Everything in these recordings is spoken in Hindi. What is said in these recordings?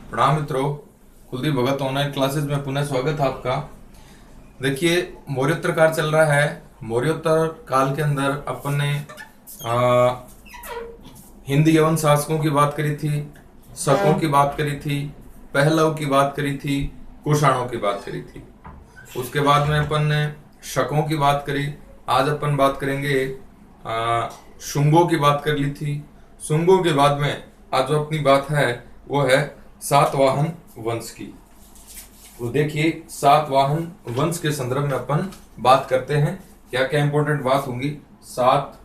प्रणाम मित्रों। कुलदीप भगत ऑनलाइन क्लासेस में पुनः स्वागत है आपका। देखिए, मौर्योत्तर काल चल रहा है। मौर्योत्तर काल के अंदर अपन ने हिंद यवन शासकों की बात करी थी, शकों की बात करी थी, पहलव की बात करी थी, कुषाणों की बात करी थी। उसके बाद में अपन ने शकों की बात करी। आज अपन बात करेंगे शुंगों की बात कर ली थी। शुंगों के बाद में आज जो अपनी बात है वो है सातवाहन वंश की। तो देखिए, सातवाहन वंश के संदर्भ में अपन बात करते हैं। क्या क्या इंपॉर्टेंट बात होंगी। सातवाहन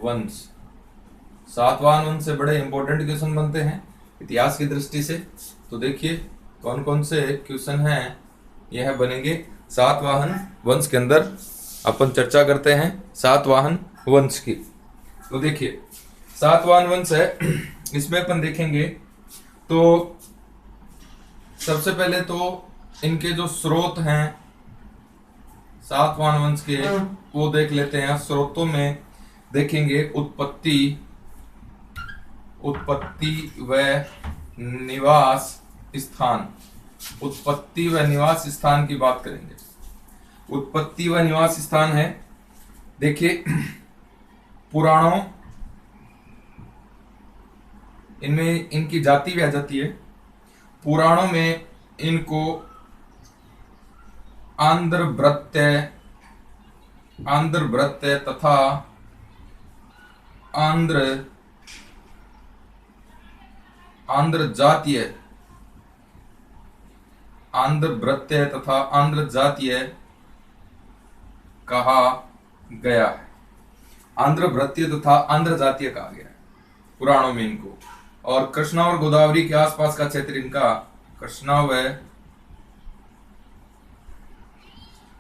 वंश, सातवाहन वंश से बड़े इंपॉर्टेंट क्वेश्चन बनते हैं इतिहास की दृष्टि से। तो देखिए कौन कौन से क्वेश्चन हैं यह बनेंगे सातवाहन वंश के अंदर। अपन चर्चा करते हैं सातवाहन वंश की। तो देखिए, सातवाहन वंश है, इसमें अपन देखेंगे तो सबसे पहले तो इनके जो स्रोत हैं सातवाहन वंश के वो देख लेते हैं। स्रोतों में देखेंगे उत्पत्ति, उत्पत्ति व निवास स्थान। उत्पत्ति व निवास स्थान की बात करेंगे। उत्पत्ति व निवास स्थान है, देखिए पुराणों, इनमें इनकी जाति भी आ जाती है। पुराणों में इनको आंध्रवृत्य, आंध्रवृत्य तथा आंध्र आंध्र जातीय, आंध्रवृत्य तथा आंध्र जातीय कहा गया है। आंध्रवृत्य तथा आंध्र जातीय कहा गया है पुराणों में इनको। और कृष्णा और गोदावरी के आसपास का क्षेत्र इनका, कृष्णा व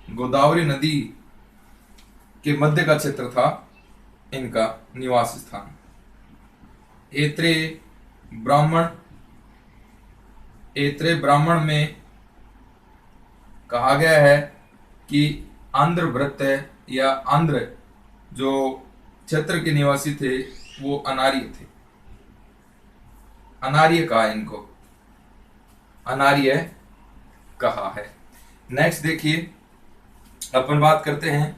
गोदावरी नदी के मध्य का क्षेत्र था इनका निवास स्थान। ऐत्रेय ब्राह्मण, ऐत्रेय ब्राह्मण में कहा गया है कि आंध्रवृत्य या आंध्र जो क्षेत्र के निवासी थे वो अनार्य थे। अनार्य कहा इनको, अनार्य कहा है। नेक्स्ट देखिए, अपन बात करते हैं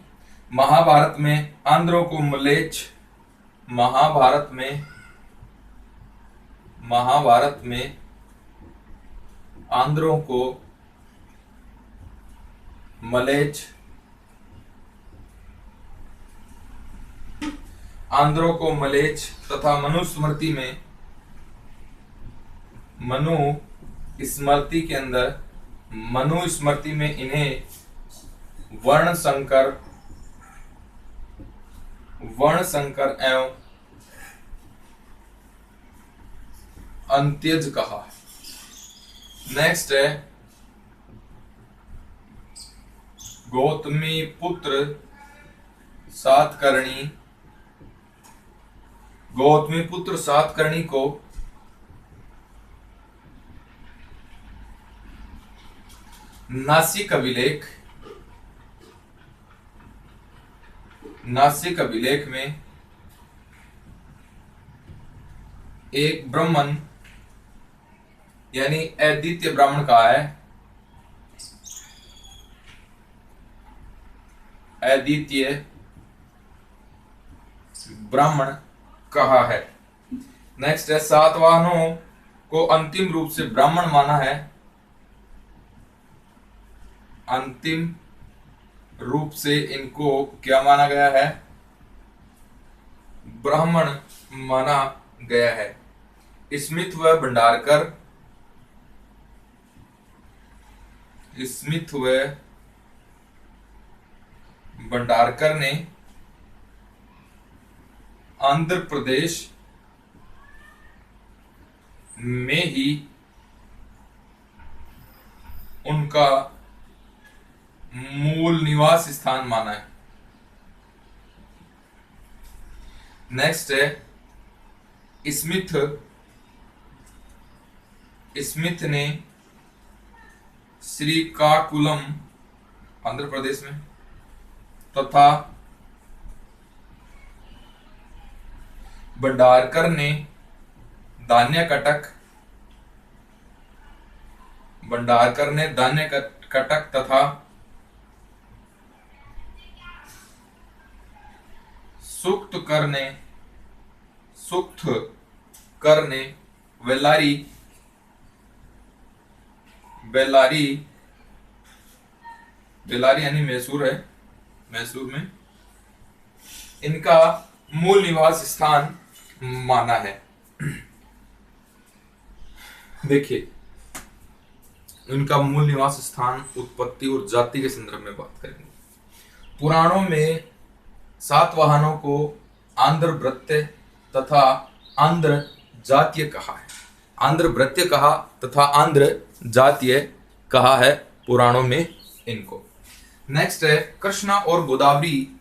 महाभारत में आंध्रों को मलेच्छ, महाभारत में आंध्रों को मलेच्छ, आंध्रों को मलेच्छ तथा मनुस्मृति में, मनुस्मृति के अंदर, मनुस्मृति में इन्हें वर्ण संकर एवं अंत्यज कहा। नेक्स्ट है गौतमी पुत्र सातकर्णी, गौतमी पुत्र सातकर्णी को नासिक अभिलेख, नासिक अभिलेख में एक ब्राह्मण यानी अद्वितीय ब्राह्मण कहा है, अद्वितीय ब्राह्मण कहा है। नेक्स्ट है सातवाहनों को अंतिम रूप से ब्राह्मण माना है, अंतिम रूप से इनको क्या माना गया है, ब्राह्मण माना गया है। स्मिथ व भंडारकर, स्मिथ व भंडारकर ने आंध्र प्रदेश में ही उनका मूल निवास स्थान माना है। नेक्स्ट है स्मिथ, स्मिथ ने श्रीकाकुलम आंध्र प्रदेश में तथा भंडारकर ने धान्य कटक, भंडारकर ने धान्य कटक तथा सुक्त करने बेल्लारी यानी मैसूर है, मैसूर में इनका मूल निवास स्थान माना है। देखिए, इनका मूल निवास स्थान, उत्पत्ति और जाति के संदर्भ में बात करेंगे। पुराणों में सातवाहनों को आंध्र भृत्य तथा आंध्र जातीय कहा है, आंध्र भृत्य कहा तथा आंध्र जातीय कहा है पुराणों में इनको। नेक्स्ट है, कृष्णा और गोदावरी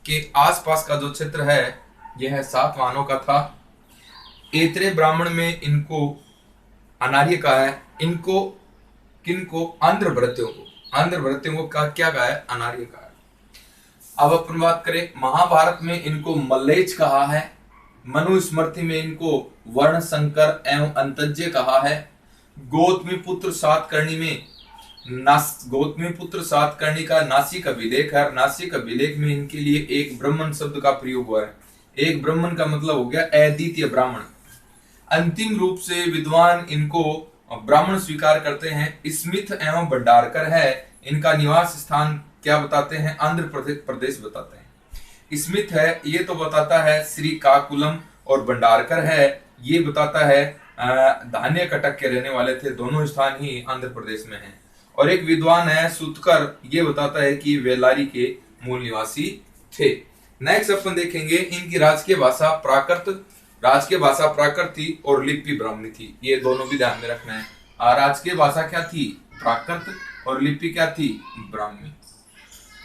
के आसपास का जो क्षेत्र है यह सातवाहनों का था। ऐत्रेय ब्राह्मण में इनको अनार्य कहा है, इनको किनको, आंध्र भृत्यों को क्या कहा है, अनार्य कहा है। अब अपन बात करें, महाभारत में इनको मल्लेच कहा है, मनुस्मृति में इनको वर्ण संकर एवं अंतज्य कहा है। गौतमीपुत्र सातकर्णी का नासिक अभिलेख है, नासिक अभिलेख में इनके लिए एक ब्राह्मण शब्द का प्रयोग हुआ है। एक ब्राह्मण का मतलब हो गया अद्वितीय ब्राह्मण। अंतिम रूप से विद्वान इनको ब्राह्मण स्वीकार करते हैं। स्मिथ एवं भंडारकर है, इनका निवास स्थान क्या बताते हैं, आंध्र प्रदेश बताते हैं। स्मिथ है ये तो बताता है श्रीकाकुलम, और भंडारकर है ये बताता है धान्य कटक के रहने वाले थे। दोनों स्थान ही आंध्र प्रदेश में हैं। और एक विद्वान है सुतकर, ये बताता है कि बेल्लारी के मूल निवासी थे। नेक्स्ट अपन देखेंगे, इनकी राजकीय भाषा प्राकृत थी और लिपि ब्राह्मणी थी। ये दोनों भी ध्यान में रखना है। राजकीय भाषा क्या थी, प्राकृत, और लिपि क्या थी, ब्राह्मी।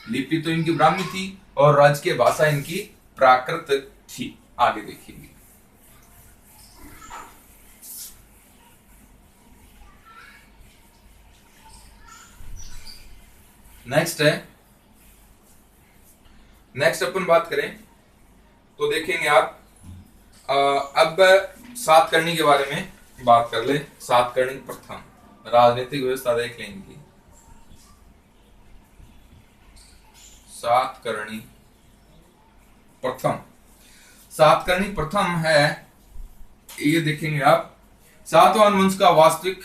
लिपि तो इनकी ब्राह्मी थी और राजकीय भाषा इनकी प्राकृत थी। आगे देखिए, नेक्स्ट अपन बात करें तो देखेंगे आप, अब सातकर्णी के बारे में बात कर ले। सातकर्णी प्रथम, राजनीतिक व्यवस्था देख लें इनकी। सातकर्णी प्रथम है, ये देखेंगे आप, सातवाहन वंश का वास्तविक।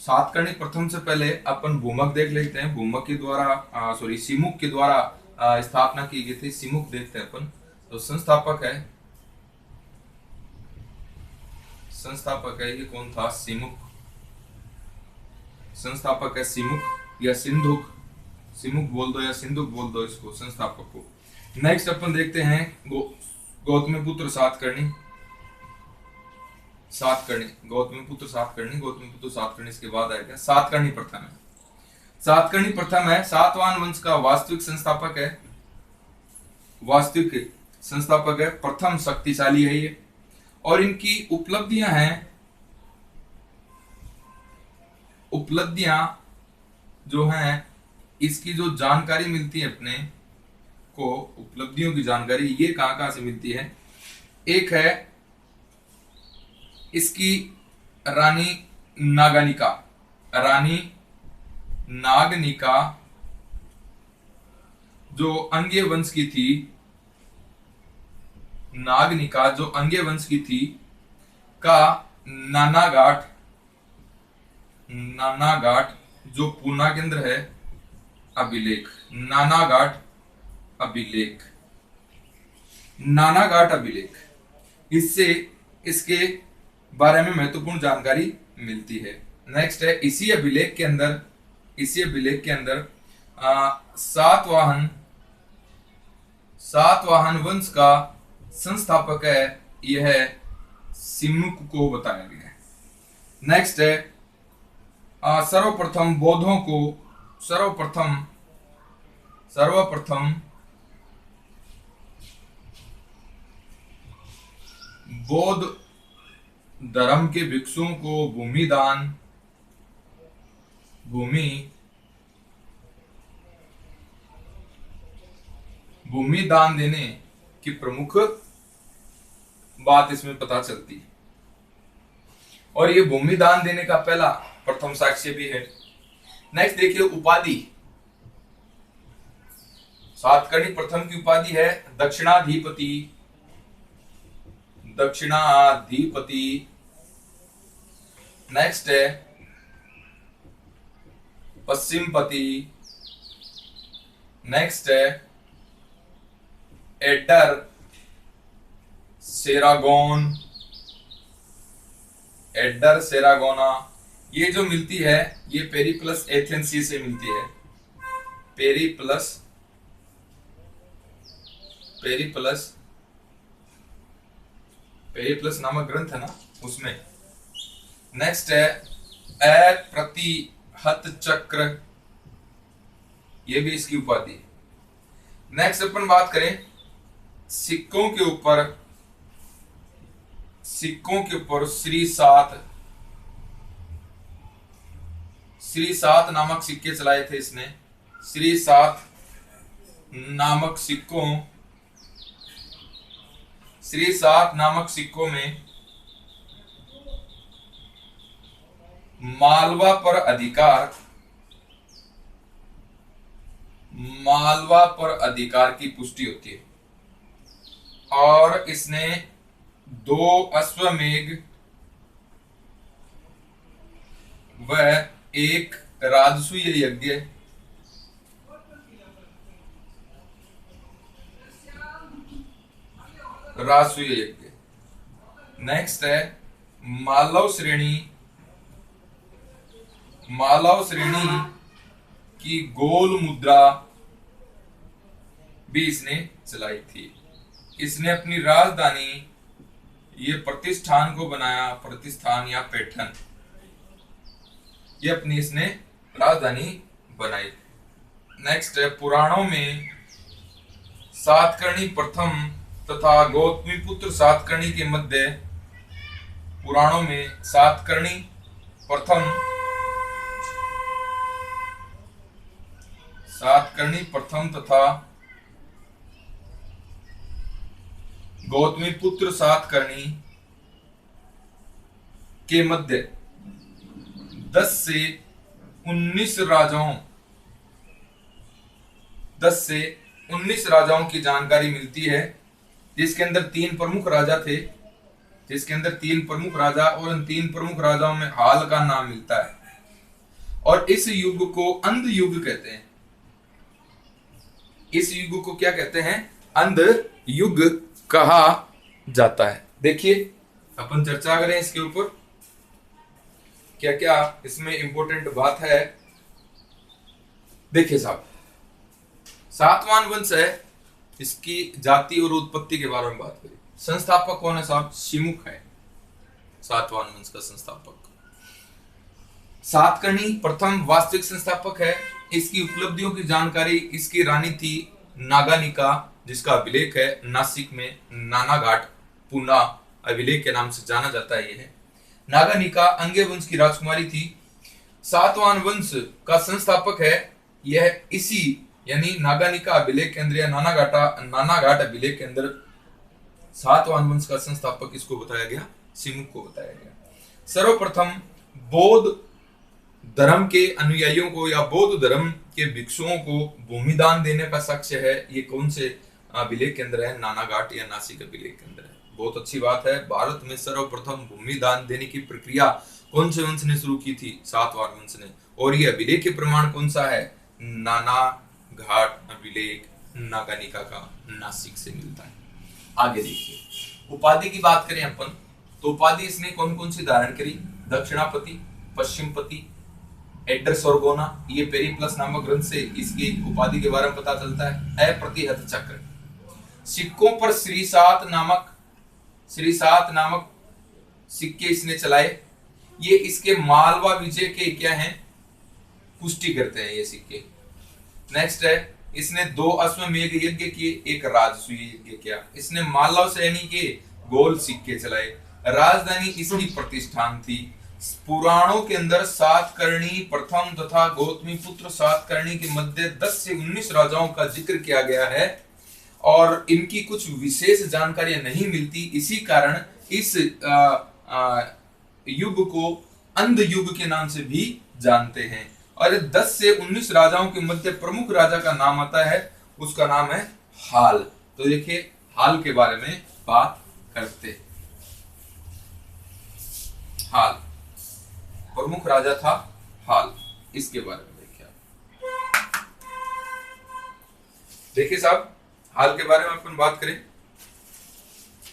सातकर्णी प्रथम से पहले अपन भूमक देख लेते हैं। भूमक के द्वारा सिमुक के द्वारा स्थापना की गई थी। सिमुक देखते हैं अपन, तो संस्थापक है ये कौन था, सिमुक। संस्थापक है सिमुक या सिंधुक, सिमुक बोल दो या सिंधुक बोल दो इसको, संस्थापक को। नेक्स्ट अपन देखते हैं गौतमीपुत्र सातकर्णी, गौतमीपुत्र सातकर्णी इसके बाद आएगा सातकर्णी प्रथम है। सातकर्णी प्रथम है, सातवाहन वंश का वास्तविक संस्थापक है, प्रथम शक्तिशाली है ये। और इनकी उपलब्धियां जो हैं, इसकी जो जानकारी मिलती है अपने को, उपलब्धियों की जानकारी ये कहां से मिलती है। एक है इसकी रानी नागनिका जो अंग्य वंश की थी, नागनिका जो अंग्य वंश की थी का नानाघाट जो पूना केंद्र है, अभिलेख, नानाघाट अभिलेख, इससे इसके बारे में महत्वपूर्ण जानकारी मिलती है। नेक्स्ट है, इसी अभिलेख के अंदर सातवाहन वंश का संस्थापक है यह सिमुक को बताया गया है। नेक्स्ट है, सर्वप्रथम बौद्ध धर्म के भिक्षुओं को भूमि दान देने की प्रमुख बात इसमें पता चलती है। और ये भूमि दान देने का पहला प्रथम साक्ष्य भी है। नेक्स्ट देखिए उपाधि। सातकर्णी प्रथम की उपाधि है दक्षिणाधिपति। दक्षिणाधिपति। नेक्स्ट है पश्चिमपति। नेक्स्ट है एडर सेरागोन। एडर सेरागोना। ये जो मिलती है ये पेरिप्लस एथेंसी से मिलती है। पेरिप्लस नामक ग्रंथ है ना, उसमें। नेक्स्ट है अप्रतिहत चक्र। ये भी इसकी उपाधि है। नेक्स्ट अपन बात करें सिक्कों के ऊपर श्री सात नामक सिक्के चलाए थे इसने। श्री सात नामक सिक्कों में मालवा पर अधिकार की पुष्टि होती है। और इसने 2 अश्वमेघ व 1 राजसूय यज्ञ नेक्स्ट है मालव श्रेणी की गोल मुद्रा भी इसने चलाई थी। इसने अपनी राजधानी ये प्रतिष्ठान को बनाया, प्रतिष्ठान या पैठन, ये अपनी इसने राजधानी बनाई। नेक्स्ट है पुराणों में सातकर्णी प्रथम तथा गौतमीपुत्र सातकर्णी के मध्य, पुराणों में सातकर्णी प्रथम तथा गौतमीपुत्र सातकर्णी के मध्य 10 से 19 राजाओं की जानकारी मिलती है, जिसके अंदर 3 प्रमुख राजा थे, और उन 3 प्रमुख राजाओं में हाल का नाम मिलता है। और इस युग को अंध युग कहते हैं। इस युग को क्या कहते हैं? अंध युग कहा जाता है। देखिए अपन चर्चा करें इसके ऊपर, क्या क्या इसमें इंपॉर्टेंट बात है। देखिए साहब, सातवाहन वंश है, इसकी जाति और उत्पत्ति के बारे में बात करें। संस्थापक कौन है साहब? शिमुख है सातवाहन वंश का संस्थापक। सातकर्णी प्रथम वास्तविक संस्थापक है। इसकी उपलब्धियों की जानकारी, इसकी रानी थी नागानिका, जिसका अभिलेख है नासिक में नानाघाट पुना अभिलेख के नाम से जाना जाता है। यह नागानिका अंगे वंश की राजकुमारी थी। सातवाहन वंश का संस्थापक है यह इसी यानी नागानिका अभिलेख के अंदर या नानाघाट अभिलेख के अंदर सातवाहन वंश का संस्थापक इसको बताया गया, शिमुख को बताया गया। सर्वप्रथम बौद्ध धर्म के अनुयायियों को या बौद्ध धर्म के भिक्षुओं को भूमि दान देने का साक्ष्य है। ये कौन से अभिलेख के अंदर है? नानाघाट या नासिक अभिलेख के अंदर है। बहुत अच्छी बात है। भारत में सर्वप्रथम भूमि दान देने की प्रक्रिया कौन से वंश ने शुरू की थी? सातवाहन वंश ने। और ये अभिलेख के प्रमाण कौन सा है? नानाघाट अभिलेख नागानिका का नासिक से मिलता है। आगे देखिए उपाधि की बात करें अपन, तो उपाधि इसने कौन कौन सी धारण करी? दक्षिणापति, पश्चिमपति, एडर सोरगोना। ये पेरिप्लस नामक ग्रंथ से इसकी उपाधि के बारे में पता चलता है। अप्रतिहत चक्र। सिक्कों पर श्री सात नामक सिक्के इसने चलाए। ये इसके मालवा विजय के क्या हैं? पुष्टि करते हैं ये सिक्के। नेक्स्ट है इसने 2 अश्वमेघ यज्ञ किए, 1 राजसूय यज्ञ किया। इसने मालव श्रेणी के गोल सिक्के चलाए। राजधानी इसकी प्रतिष्ठान थी। पुराणों के अंदर सातकर्णी प्रथम तथा गौतमीपुत्र सातकर्णी के मध्य 10 से 19 राजाओं का जिक्र किया गया है। और इनकी कुछ विशेष जानकारियां नहीं मिलती, इसी कारण इस युग को अंध युग के नाम से भी जानते हैं। और 10 से 19 राजाओं के मध्य प्रमुख राजा का नाम आता है, उसका नाम है हाल। तो देखिए हाल के बारे में बात करते। हाल प्रमुख राजा था हाल, इसके बारे में देखिए साहब, हाल के बारे में अपन बात करें।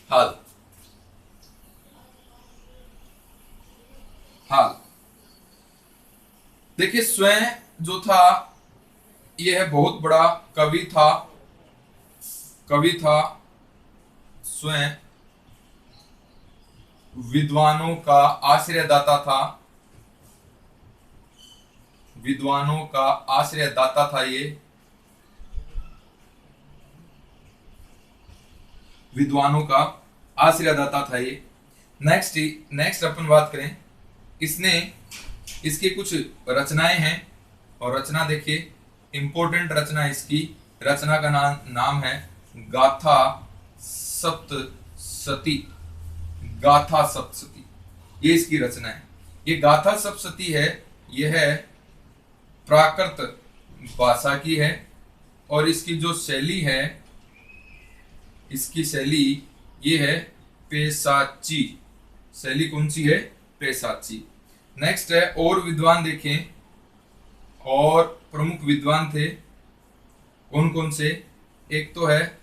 हाल हाल देखिए स्वयं जो था यह बहुत बड़ा कवि था, स्वयं विद्वानों का आश्रयदाता था, विद्वानों का आश्रयदाता था, ये विद्वानों का आश्रयदाता था ये। नेक्स्ट अपन बात करें, इसकी कुछ रचनाएं हैं और रचना देखिए, इंपॉर्टेंट रचना इसकी, रचना का नाम है गाथा सप्तशती। गाथा सप्तशती ये इसकी रचना है। ये गाथा सप्तशती है, यह है प्राकृत भाषा की है और इसकी जो शैली है, इसकी शैली ये है पैशाची। शैली कौन सी है? पैशाची। नेक्स्ट है और विद्वान देखें, और प्रमुख विद्वान थे कौन कौन से? एक तो है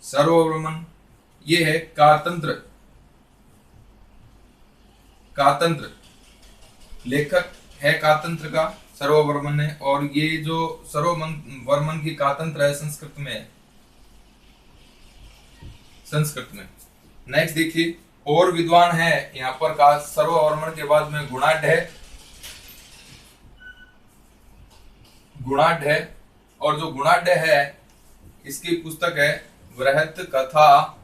सर्ववर्मन, ये है कातंत्र लेखक है कातंत्र का, सर्ववर्मन है। और ये जो सर्ववर्मन की कातंत्र है संस्कृत में। नेक्स्ट देखिए और विद्वान है यहाँ पर का सर्ववर्मन के बाद में गुणाढ़ है, और जो गुणाढ़ है इसकी पुस्तक है वृहत कथा।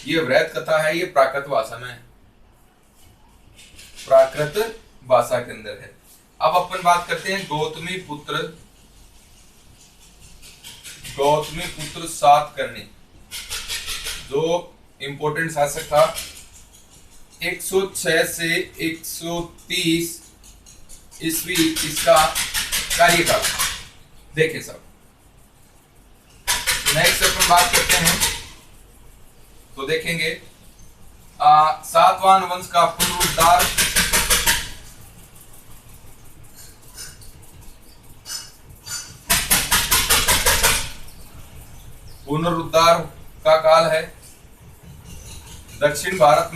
ये वृहत कथा है, ये प्राकृत भाषा में है, प्राकृत भाषा के अंदर है। अब अपन बात करते हैं गौतमी पुत्र सातकर्णी, जो इंपोर्टेंट शासक था। 106 से 130 ईस्वी इसका कार्यकाल। देखें सब, नेक्स्ट अपन बात करते हैं तो देखेंगे सातवाहन वंश का पुनरुद्धार का काल है। दक्षिण भारत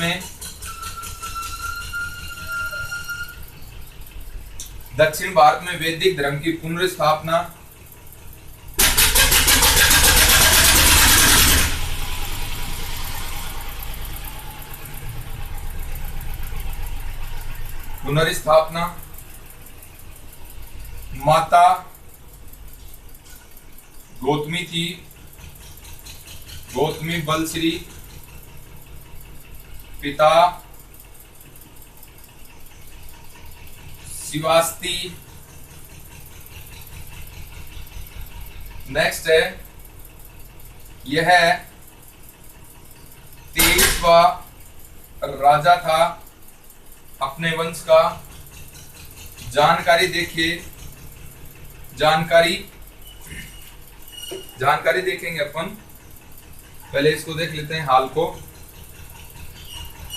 में वैदिक धर्म की पुनर्स्थापना। माता गौतमी थी, गौतमी बलश्री। पिता शिवास्ती। नेक्स्ट है यह 23वां राजा था अपने वंश का। जानकारी देखिए, जानकारी देखेंगे अपन। पहले इसको देख लेते हैं हाल को।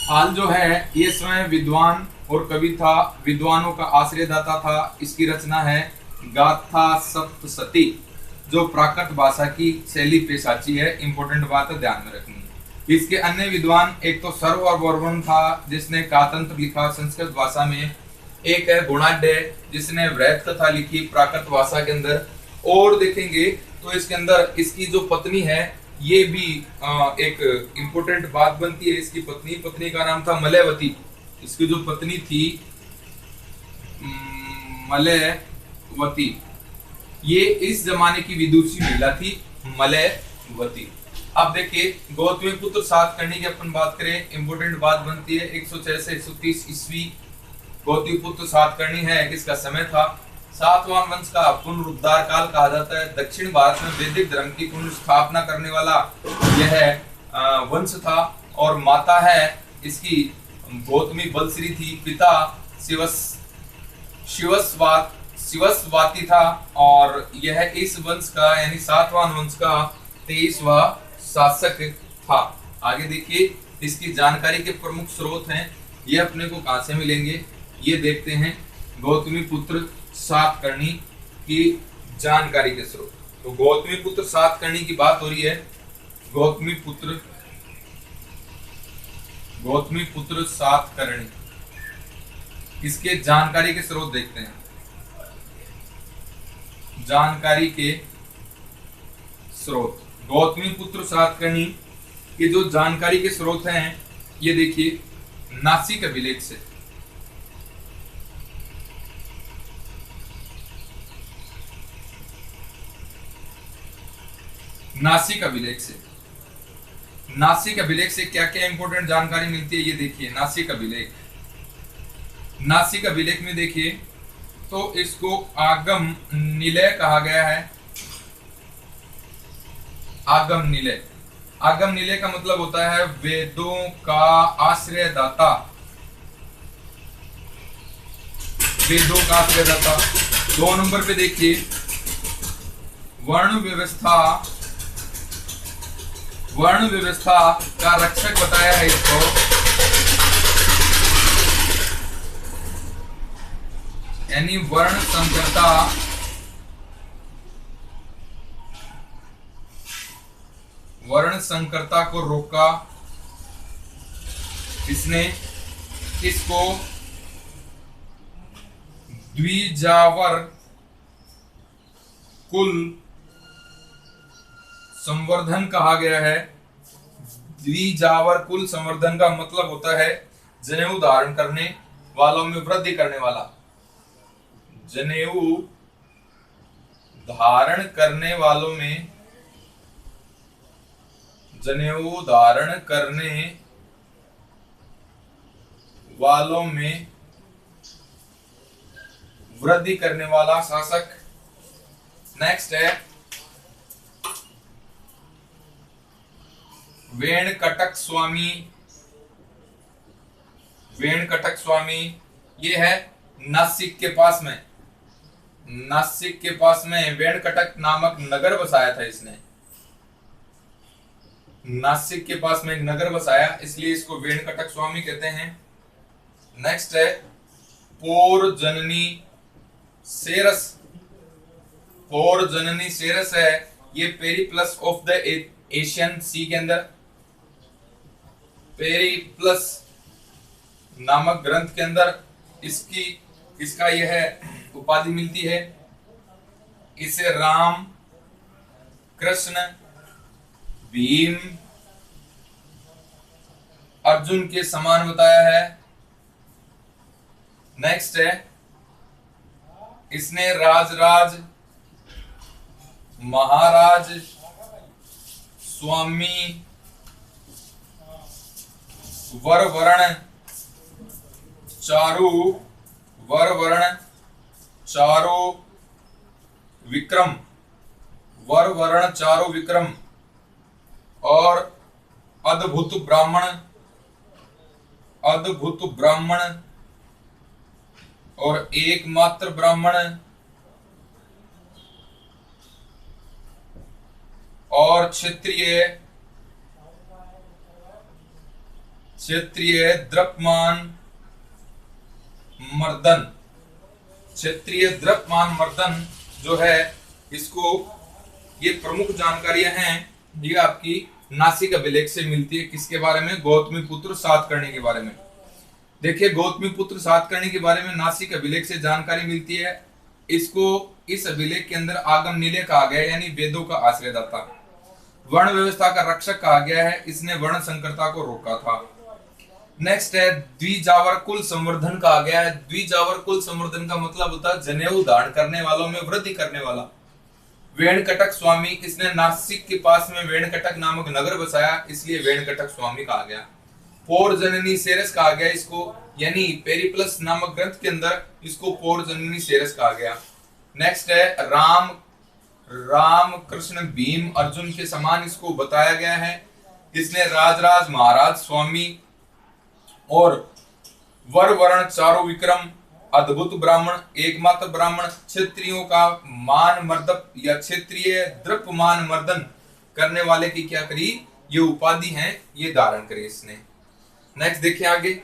हाल जो है ये स्वयं विद्वान और कवि था, विद्वानों का आश्रयदाता था। इसकी रचना है गाथा सप्तशती, जो प्राकृत भाषा की शैली पेशाची है। इंपॉर्टेंट बात है, ध्यान में रखनी है। इसके अन्य विद्वान, एक तो सर्ववर्मन था जिसने कातंत्र लिखा संस्कृत भाषा में। एक है गुणाढ़ जिसने वृहत कथा लिखी प्राकृत भाषा के अंदर। और देखेंगे तो इसके अंदर इसकी जो पत्नी है, ये भी एक इंपॉर्टेंट बात बनती है। इसकी पत्नी का नाम था मलयवती। इसकी जो पत्नी थी मलयवती, ये इस जमाने की विदुषी महिला थी मलयवती। अब देखिए गौतमी पुत्र सातकर्णी की अपन बात करें, इंपोर्टेंट बात बनती है 106 से 130 ईस्वी गौतमीपुत्र सातकर्णी है, किसका समय था? सातवाहन वंश का पुनरुद्धार काल कहा जाता है। दक्षिण भारत में वैदिक धर्म की पुनर्स्थापना करने वाला यह वंश था। और माता है इसकी गौतमी बलश्री थी। पिता शिवस्वाती था और यह इस वंश का यानी सातवाहन वंश का 23वां शासक था। आगे देखिए, इसकी जानकारी के प्रमुख स्रोत हैं, ये अपने को कहां से मिलेंगे, ये देखते हैं। गौतमीपुत्र सातकर्णी की जानकारी के स्रोत, तो गौतमीपुत्र सातकर्णी की बात हो रही है। गौतमीपुत्र सातकर्णी, इसके जानकारी के स्रोत देखते हैं। जानकारी के स्रोत, गौतमीपुत्र सातकर्णी के जो जानकारी के स्रोत हैं, ये देखिए नासिक अभिलेख से। नासिक अभिलेख से, नासिक अभिलेख से क्या क्या इंपॉर्टेंट जानकारी मिलती है, ये देखिए। नासिक अभिलेख, नासिक अभिलेख में देखिए तो इसको आगम निलय कहा गया है। आगम निलय, आगम निलय का मतलब होता है वेदों का आश्रयदाता, वेदों का आश्रयदाता। 2 नंबर पे देखिए, वर्ण व्यवस्था का रक्षक बताया है इसको। यानी वर्ण संकरता को रोका इसने। इसको द्विजावर कुल संवर्धन कहा गया है। द्विजावर कुल संवर्धन का मतलब होता है जनेऊ धारण करने वालों में वृद्धि करने वाला। जनेऊ धारण करने वालों में, जनेऊ धारण करने वालों में वृद्धि करने वाला शासक। नेक्स्ट है वेणकटक स्वामी। वेणकटक स्वामी ये है नासिक के पास में, नासिक के पास में वेणकटक नामक नगर बसाया था इसने। नासिक के पास में एक नगर बसाया, इसलिए इसको वेणकटक स्वामी कहते हैं। नेक्स्ट है पोरजननी सेरस। पोरजननी सेरस है, ये पेरिप्लस ऑफ द एशियन सी के अंदर, पेरिप्लस नामक ग्रंथ के अंदर इसका यह उपाधि मिलती है। इसे राम, कृष्ण, भीम, अर्जुन के समान बताया है। नेक्स्ट है इसने राजराज, महाराज, स्वामी, वरवर्ण, चारु, वरवर्ण, चारु विक्रम, वरवर्ण चारु विक्रम और अद्भुत ब्राह्मण, अद्भुत ब्राह्मण और एकमात्र ब्राह्मण और क्षत्रिय, क्षत्रिय द्रव्यमान मर्दन। क्षत्रिय द्रव्यमान मर्दन जो है, इसको ये प्रमुख जानकारियां हैं, ये आपकी नासिक अभिलेख से मिलती है। किसके बारे में? गौतमीपुत्र सातकर्णी के बारे में। देखिए गौतमीपुत्र सातकर्णी के बारे में नासिक अभिलेख से जानकारी मिलती है। इसको इस अभिलेख के अंदर आगम निलय कहा गया है, यानी वेदों का आश्रयदाता। वर्ण व्यवस्था का रक्षक कहा गया है, इसने वर्ण संकरता को रोका था। नेक्स्ट है द्विजावर कुल संवर्धन कहा गया है। द्विजावर कुल संवर्धन का मतलब होता है जनेऊ धारण करने वालों में वृद्धि करने वाला। वेणकटक स्वामी, इसने नासिक के पास में वेणकटक नामक नगर बसाया, इसलिए वेणकटक स्वामी कहा गया। पौरजननी सेरस कहा गया इसको, यानी पेरिप्लस नामक ग्रंथ के अंदर इसको पौरजननी सेरस कहा गया। नेक्स्ट है राम कृष्ण भीम अर्जुन के समान इसको बताया गया है। इसने राजराज महाराज स्वामी और वर वर्ण चारों विक्रम अद्भुत ब्राह्मण एकमात्र ब्राह्मण क्षत्रियों का मान मर्दप या क्षेत्रीय द्रप मान मर्दन करने वाले की क्या करी, ये उपाधि है, ये धारण करी इसने। नेक्स्ट देखिए आगे,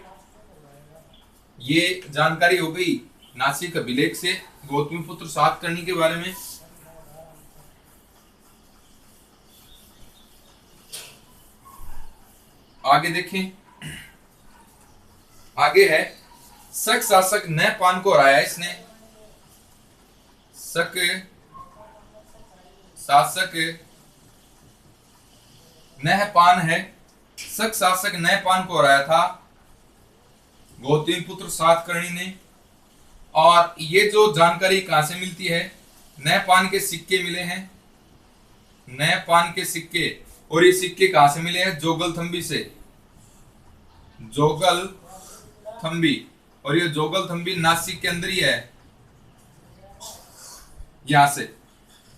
ये जानकारी हो गई नासिक अभिलेख से गौतमीपुत्र सातकर्णी के बारे में। आगे देखें, आगे है शक शासक नहपान को हराया इसने। शक शासक नहपान है, शक शासक नहपान को हराया था गौतमीपुत्र सातकर्णी ने। और ये जो जानकारी कहां से मिलती है, नहपान के सिक्के मिले हैं, नहपान के सिक्के। और ये सिक्के कहां से मिले हैं, जोगलथंबी से, जोगलथंबी। और ये जोगलथंबी नासिक के अंदर ही है, यहां से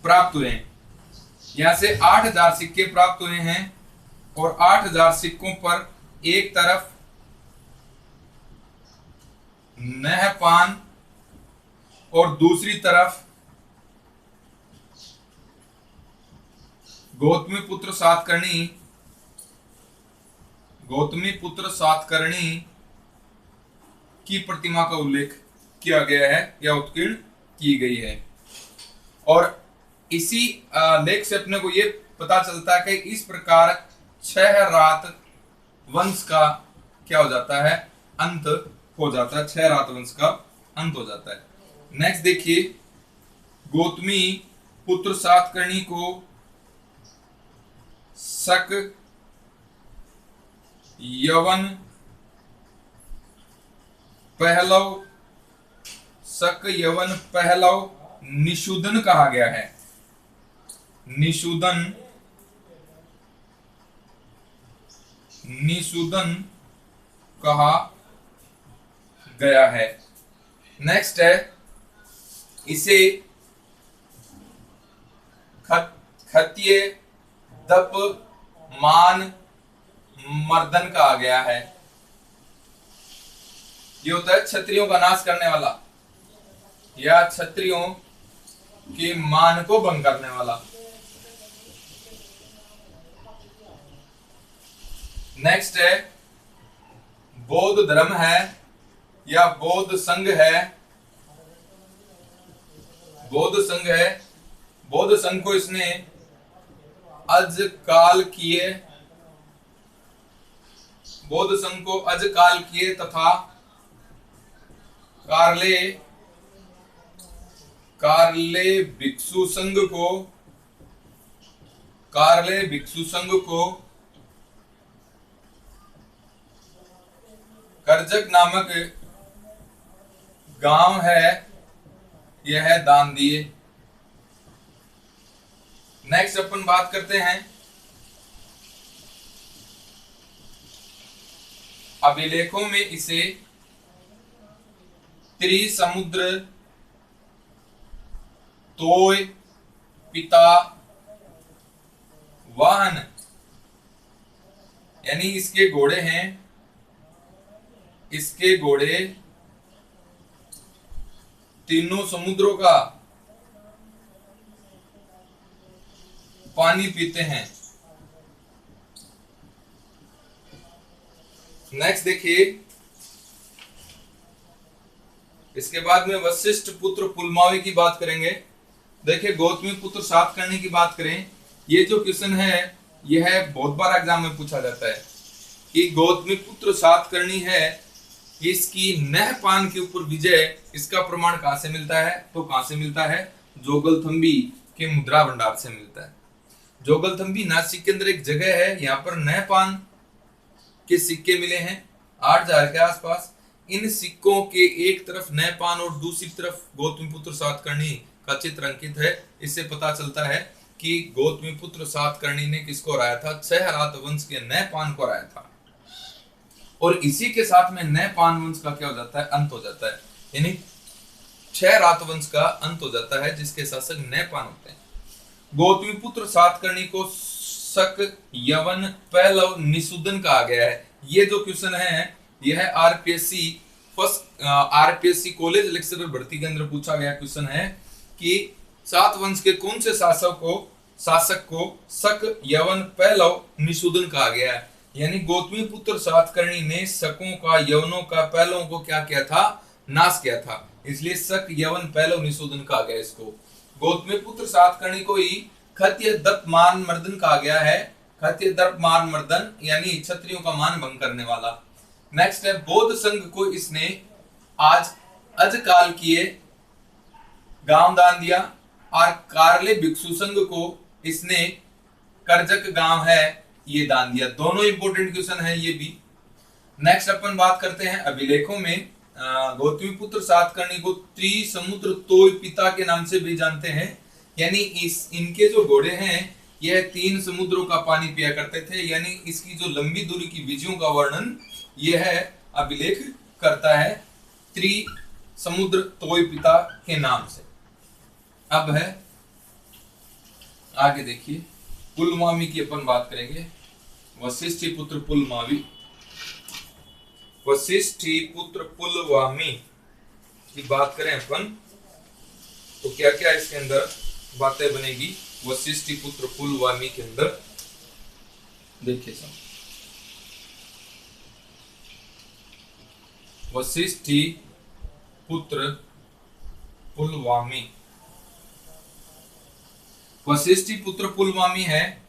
प्राप्त हुए हैं। यहां से 8000 सिक्के प्राप्त हुए हैं और 8000 सिक्कों पर एक तरफ नहपान और दूसरी तरफ गौतमीपुत्र सातकर्णी की प्रतिमा का उल्लेख किया गया है या उत्कीर्ण की गई है। और इसी लेख से अपने को यह पता चलता है कि इस प्रकार 6 रात वंश का क्या हो जाता है, अंत हो जाता है। 6 रात वंश का अंत हो जाता है। नेक्स्ट देखिए, गौतमी पुत्र सातकर्णी को शक यवन पहलव निषूदन कहा गया है। निषूदन कहा गया है। नेक्स्ट है, इसे खत्य दप मान मर्दन कहा गया है। ये होता है क्षत्रियों का नाश करने वाला या क्षत्रियों के मान को भंग करने वाला। नेक्स्ट है, बौद्ध धर्म है या बौद्ध संघ है। बौद्ध संघ को इसने अजकाल किए, बौद्ध संघ को अजकाल किए तथा कारले भिक्षु संघ को करजक नामक गांव है यह दान दिए। नेक्स्ट अपन बात करते हैं अभिलेखों में इसे त्रिसमुद्र तोय पिता वाहन, यानी इसके घोड़े हैं, इसके घोड़े तीनों समुद्रों का पानी पीते हैं। नेक्स्ट देखिए, इसके बाद में वशिष्ठ पुत्र पुलमावी की बात करेंगे। देखिए, गौतमी पुत्र सातकर्णी की बात करें, ये जो क्वेश्चन है यह बहुत बार एग्जाम में पूछा जाता है कि गौतमी पुत्र सातकर्णी है, इसकी नहपान के ऊपर विजय, इसका प्रमाण कहां से मिलता है, तो कहां से मिलता है, जोगलथंबी के मुद्रा भंडार से मिलता है। जोगलथंबी नासिक के अंदर एक जगह है, यहाँ पर नहपान के सिक्के मिले हैं 8000 के आसपास। इन सिक्कों के एक तरफ नहपान और दूसरी तरफ गौतमीपुत्र सातकर्णी का चित्र अंकित है। इससे पता चलता है कि गौतमीपुत्र सातकर्णी ने किसको हराया था, 6 रात वंश के नहपान को हराया था। और इसी के साथ में नए पान वंश का क्या हो जाता है, अंत हो जाता है, यानी 6 रातवंश का अंत हो जाता है, जिसके शासक नए पान होते हैं। गौतमीपुत्र सातकर्णी को शक, यवन, पहलव, निषूदन कहा गया है। ये जो क्वेश्चन है यह आरपीएससी कॉलेज लेक्चरर भर्ती के अंदर पूछा गया क्वेश्चन है कि सात वंश के कौन से शासक को शक, यवन, पहलव, निषूदन कहा गया है। यानी गौतमीपुत्र सातकर्णी ने शकों का, यवनों का, पहलवों को क्या किया था, नाश किया था, इसलिए शक, यवन, पहलव, निषूदन कहा गया इसको। गौतमीपुत्र सातकर्णी को ही क्षत्रिय दर्प मान मर्दन कहा गया है। क्षत्रिय दर्प मान मर्दन यानी क्षत्रियों का मान भंग करने वाला। नेक्स्ट है बौद्ध संघ को इसने अज काल किए गांव दान दिया, और कारले भिक्षु संघ को इसने करजक गांव है ये दान दिया। दोनों इंपोर्टेंट क्वेश्चन है ये भी। नेक्स्ट अपन बात करते हैं अभिलेखों में। गौतमीपुत्र सातकर्णी को त्रिसमुद्र तोय पिता के नाम से भी जानते हैं, यानी इनके जो घोड़े हैं यह 3 समुद्रों का पानी पिया करते थे, यानी इसकी जो लंबी दूरी की विजयों का वर्णन यह अभिलेख करता है त्रिसमुद्र तोय पिता के नाम से। अब है आगे देखिए पुलमावी की अपन बात करेंगे। वशिष्ठी पुत्र पुलमावी, वशिष्ठी पुत्र पुलवामी की बात करें अपन तो क्या क्या इसके अंदर बातें बनेगी वशिष्ठी पुत्र पुलवामी के अंदर, देखिए सब। वशिष्ठी पुत्र पुलवामी, वशिष्ठी पुत्र पुलवामी है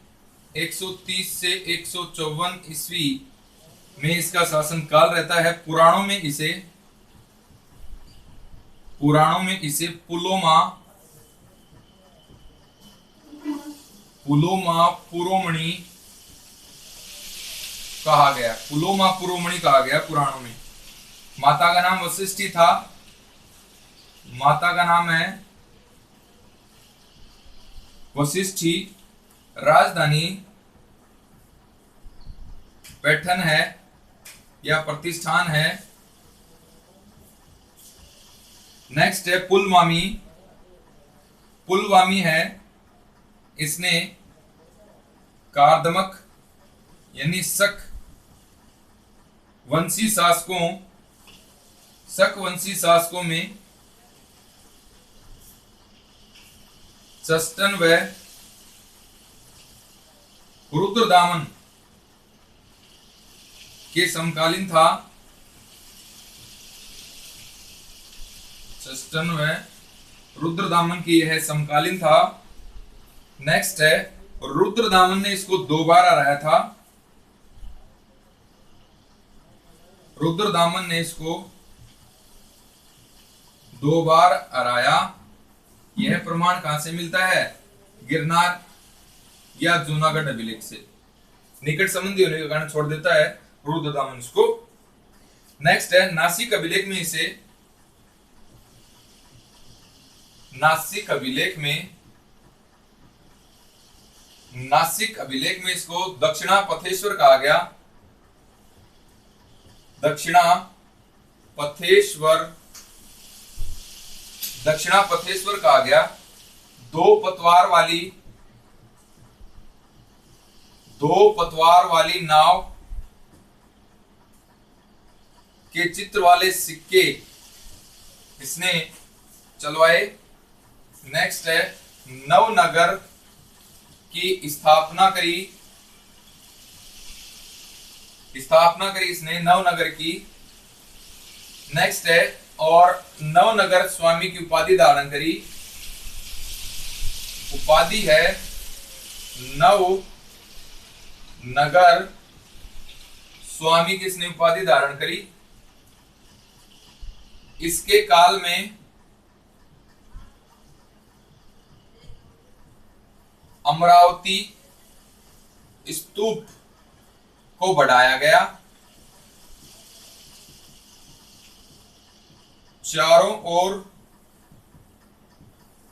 130 से 154 ईस्वी में इसका शासन काल रहता है। पुराणों में इसे पुलोमा पुरोमणि कहा गया, पुलोमा पुरोमणि कहा गया पुराणों में। माता का नाम वशिष्ठी था, माता का नाम है वशिष्ठी, राजधानी पैठन है या प्रतिष्ठान है। नेक्स्ट है पुलमावी, पुलवामी है इसने कार्दमक यानी शक वंशी शासकों में सस्टन व रुद्रदामन के समकालीन था। सस्टन व रुद्रदामन की यह समकालीन था। नेक्स्ट है रुद्रदामन ने इसको 2 बार हराया था। रुद्रदामन ने इसको 2 बार हराया। यह प्रमाण कहां से मिलता है, गिरनार या जूनागढ़ अभिलेख से। निकट संबंधी होने के कारण छोड़ देता है रुद्रदामन इसको। नेक्स्ट है नासिक अभिलेख में इसे, नासिक अभिलेख में इसको दक्षिणापथेश्वर कहा गया। दक्षिणापथेश्वर कहा गया। 2 पतवार वाली नाव के चित्र वाले सिक्के इसने चलवाए। नेक्स्ट है नवनगर की स्थापना करी इसने नवनगर की। नेक्स्ट है और नवनगर स्वामी की उपाधि धारण करी। उपाधि है नवनगर स्वामी की इसने उपाधि धारण करी। इसके काल में अमरावती स्तूप को बढ़ाया गया। चारों ओर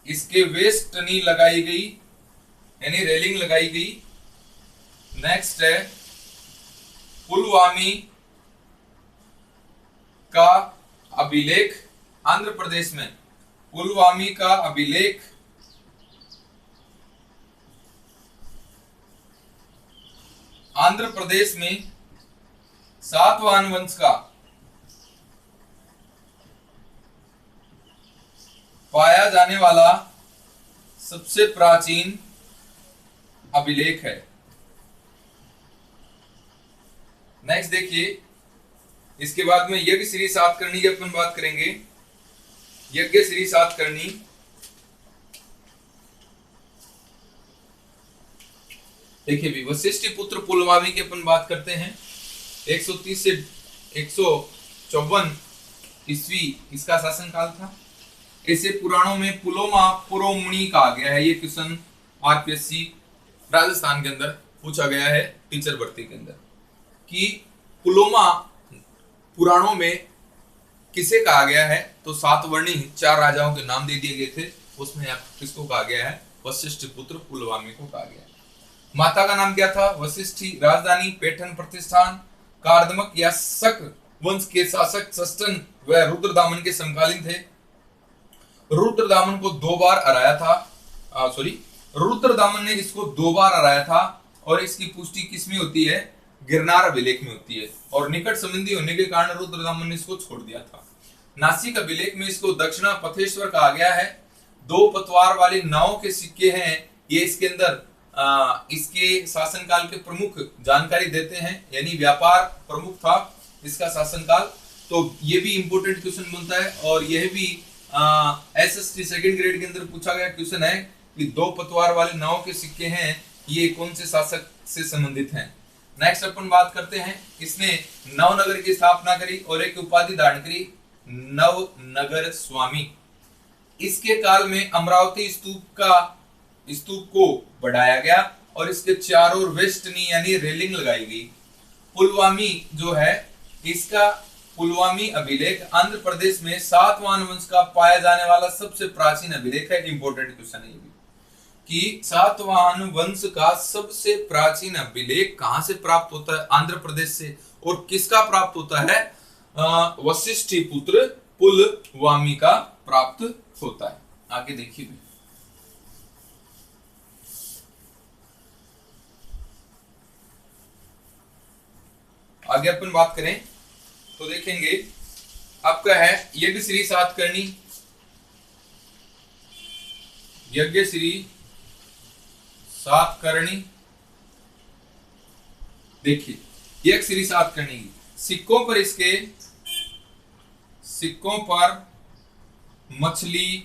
इसके वेस्टनी लगाई गई यानी रेलिंग लगाई गई। नेक्स्ट है पुलवामी का अभिलेख, आंध्र प्रदेश में पुलवामी का अभिलेख आंध्र प्रदेश में सातवाहन वंश का पाया जाने वाला सबसे प्राचीन अभिलेख है। नेक्स्ट देखिए, इसके बाद में यज्ञ श्री सातकर्णी की अपन बात करेंगे। यज्ञ श्री सातकर्णी देखिए भी वशिष्ठ पुत्र पुलवामी की अपन बात करते हैं। 130 से 154 ईस्वी इसका शासनकाल था। इसे पुराणों में पुलोमा पुरोमणि कहा गया है। ये क्वेश्चन आरपीएससी राजस्थान के अंदर पूछा गया है टीचर भर्ती के अंदर कि पुलोमा पुराणों में किसे कहा गया है, तो सातवर्णी 4 राजाओं के नाम दे दिए गए थे, उसमें किसको कहा गया है, वशिष्ठ पुत्र पुलवामी को कहा गया है। माता का नाम क्या था, वशिष्ठी। राजधानी पैठन। प्रतिष्ठान कार्दमक या शक वंश के शासक सस्टन व रुद्रदामन के समकालीन थे। रुद्रदामन को 2 बार हराया था, रुद्रदामन ने इसको 2 बार हराया था और इसकी पुष्टि किसमें होती है, गिरनार अभिलेख में होती है। और निकट संबंधी होने के कारण रुद्रदामन ने इसको छोड़ दिया था। नासिक अभिलेख में इसको दक्षिणा पथेश्वर कहा गया है। 2 पतवार वाली नावों के सिक्के हैं, ये इसके अंदर इसके शासनकाल के प्रमुख जानकारी देते हैं, यानी व्यापार प्रमुख था इसका शासनकाल। तो ये भी इंपोर्टेंट क्वेश्चन बनता है और यह भी एसएसटी सेकंड ग्रेड के अंदर पूछा गया क्वेश्चन है कि 2 पतवार वाले नाव के सिक्के हैं, ये कौन से शासक से संबंधित हैं। नेक्स्ट अपन बात करते हैं, इसने नवनगर की स्थापना करी और एक उपाधि धारण करी, नवनगर स्वामी। इसके काल में अमरावती स्तूप को बढ़ाया गया और इसके चारों ओर वेस्टनी यानी रेलिंग लगाई गई। पुलवामी जो है, इसका पुलवामी अभिलेख आंध्र प्रदेश में सातवाहन वंश का पाया जाने वाला सबसे प्राचीन अभिलेख है। इंपोर्टेंट क्वेश्चन है ये भी कि सातवाहन वंश का सबसे प्राचीन अभिलेख कहां से प्राप्त होता है, आंध्र प्रदेश से। और किसका प्राप्त होता है, वशिष्ठी पुत्र पुलवामी का प्राप्त होता है। आगे देखिए, आगे अपन बात करें तो देखेंगे आपका है यज्ञ श्री सातकर्णी। यज्ञ श्री सातकर्णी देखिए, यज्ञ श्री सातकर्णी सिक्कों पर मछली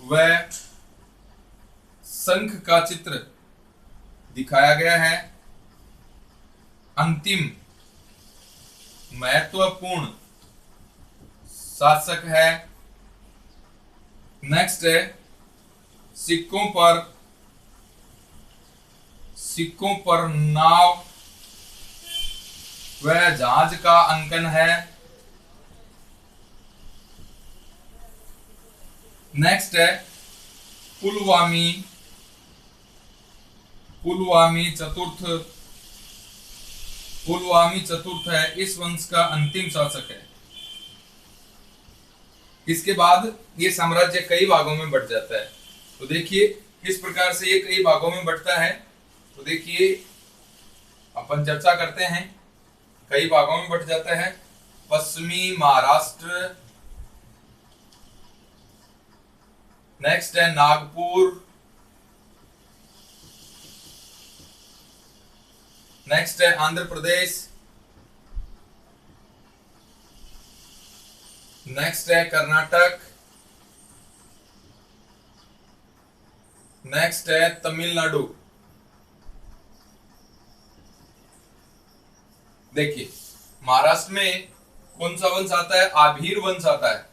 व शंख का चित्र दिखाया गया है। अंतिम महत्वपूर्ण शासक है। नेक्स्ट है सिक्कों पर नाव व जहाज का अंकन है। नेक्स्ट है पुलवामी चतुर्थ है, इस वंश का अंतिम शासक है। इसके बाद ये साम्राज्य कई भागों में बंट जाता है। तो देखिए किस प्रकार से ये कई भागों में बंटता है। तो देखिए अपन चर्चा करते हैं, कई भागों में बंट जाता है। पश्चिमी महाराष्ट्र, नेक्स्ट है नागपुर, नेक्स्ट है आंध्र प्रदेश, नेक्स्ट है कर्नाटक, नेक्स्ट है तमिलनाडु। देखिए महाराष्ट्र में कौन सा वंश आता है, आभीर वंश आता है।